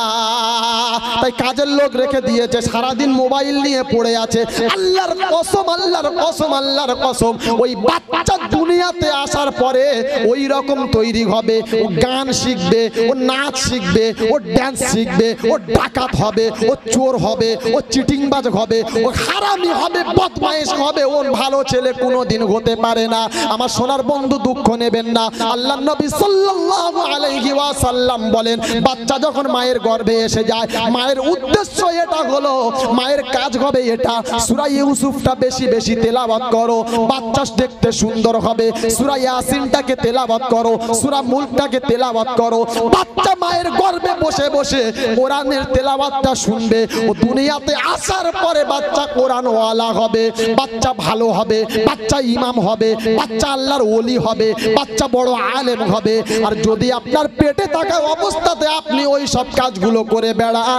তাই কাজের লোক রেখে দিয়েছে, সারাদিন মোবাইল নিয়ে পড়ে আছে। আল্লাহর কসম, আল্লাহর কসম, আল্লাহর কসম, ওই বাচ্চা দুনিয়াতে আসার পরে ওই রকম তৈরি হবে, ও গান শিখবে, ও নাচ শিখবে, ও ড্যান্স শিখবে, ও ডাকাত হবে, ও চোর হবে, ও চিটিংবাজ হবে, ও হারামি হবে, বদমাইশ হবে। ও ভালো ছেলে কোনোদিন হতে পারে না। আমার সোনার বন্ধু, দুঃখ নেবেন না। আল্লাহর নবী সাল্লাল্লাহু আলাইহি ওয়াসাল্লাম বলেন, বাচ্চা যখন মায়ের গর্ভে এসে যায়, মায়ের উদ্দেশ্য এটা হলো, মায়ের কাজ হবে এটা, সূরা ইউসুফটা বেশি বেশি তেলাওয়াত করো, বাচ্চা দেখতে সুন্দর হবে। সূরা ইয়াসিনটাকে তেলাওয়াত করো, সূরা মুলকটাকে তেলাওয়াত করো। বাচ্চা মায়ের গর্ভে বসে বসে কোরআনের তেলাওয়াতটা শুনবে। ও দুনিয়াতে আসার পরে বাচ্চা কোরআনওয়ালা হবে, বাচ্চা ভালো হবে, বাচ্চা ইমাম হবে, বাচ্চা আল্লাহর ওলি হবে, বাচ্চা বড় আলেম হবে। আর যদি আপনার পেটে থাকা অবস্থাতে আপনি ওই সব কাজগুলো করে বেড়ান,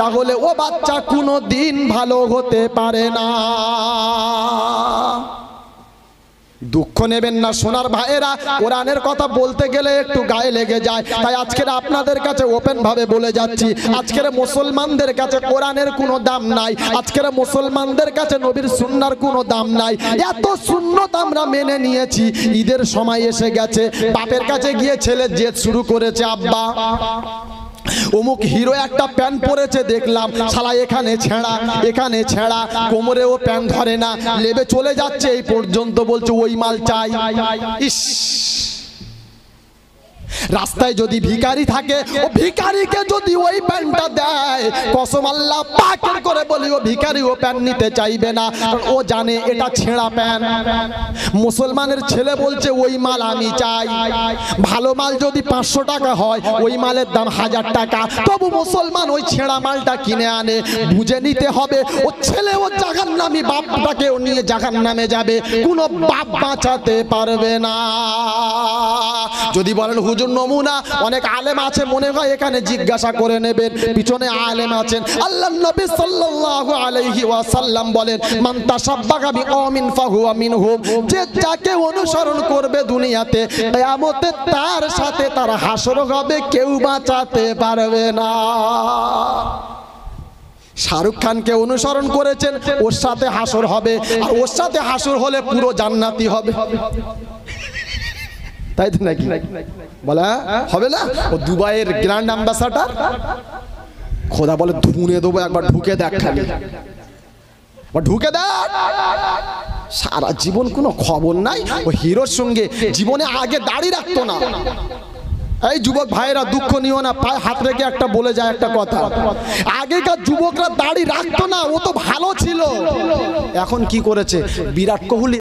তাহলে ও বাচ্চা কোনো দিন ভালো হতে পারে না। দুঃখ নেবেন না সোনার ভাইয়েরা, কোরআনের কথা বলতে গেলে একটু গায়ে লেগে যায়। তাই আজকের আপনাদের কাছে ওপেন ভাবে বলে যাচ্ছি, আজকের মুসলমানদের কাছে কোরআনের কোনো দাম নাই, আজকের মুসলমানদের কাছে নবীর সুন্নাহর কোনো দাম নাই। এত সুন্নত আমরা মেনে নিয়েছি, ঈদের সময় এসে গেছে, বাপের কাছে গিয়ে ছেলে জেদ শুরু করেছে, আব্বা অমুক হিরো একটা প্যান্ট পরেছে দেখলাম, শালা এখানে ছেঁড়া এখানে ছেঁড়া, কোমরেও প্যান্ট ধরে না, লেবে চলে যাচ্ছে, এই পর্যন্ত বলছে ওই মাল চাই। ইস, রাস্তায় যদি ভিখারি থাকে, ও ভিখারিকে যদি ওই প্যান্টটা দেয়, কসম আল্লাহ পাকের করে বলি ও ভিখারি ও প্যান্ট নিতে চাইবে না, কারণ ও জানে এটা ছেঁড়া প্যান্ট। মুসলমানের ছেলে বলছে ওই মাল আমি চাই। ভালো মাল যদি 500 টাকা হয়, ওই মালের দাম 1000 টাকা, তবু মুসলমান ওই ছেঁড়া মালটা কিনে আনে। বুঝে নিতে হবে ও ছেলে ও জাহান্নামী, বাপটাকে ও নিয়ে জাহান্নামে যাবে, কোনো বাপ বাঁচাতে পারবে না। যদি বলেন হুজুর নমুনা, অনেক আলেম আছে, মনে হয় এখানে জিজ্ঞাসা করে নেবেন, পিছনে আলেম আছেন। আল্লাহর নবী সাল্লাল্লাহু আলাইহি ওয়াসাল্লাম বলেন, মান তাশাব্বাহা বিকওমিন ফাহুয়া মিনহুম, যে যাকে অনুসরণ করবে দুনিয়াতে, কিয়ামতে তার সাথে তার হাসর হবে, কেউ বাঁচাতে পারবে না। শাহরুখ খানকে অনুসরণ করেছেন, ওর সাথে হাসর হবে, আর ওর সাথে হাসর হলে পুরো জান্নাতি হবে, তাই তো নাকি? বলে হবে না? ও দুবাইয়ের গ্র্যান্ড অ্যাম্বাসাডার, খোদা বলে ধুনে দেবো, একবার ঢুকে দেখ, খালি ঢুকে দেখ। সারা জীবন কোনো খবর নাই। ও হিরোর সঙ্গে জীবনে আগে দাড়ি রাখতো না। এই যুবক ভাইয়েরা দুঃখ নিও না, পায়ে হাত রেখে একটা বলে যায় একটা কথা, আগেকার যুবকরা দাড়ি রাখতো না, ও তো ভালো ছিল। এখন কি করেছে, বিরাট কোহলি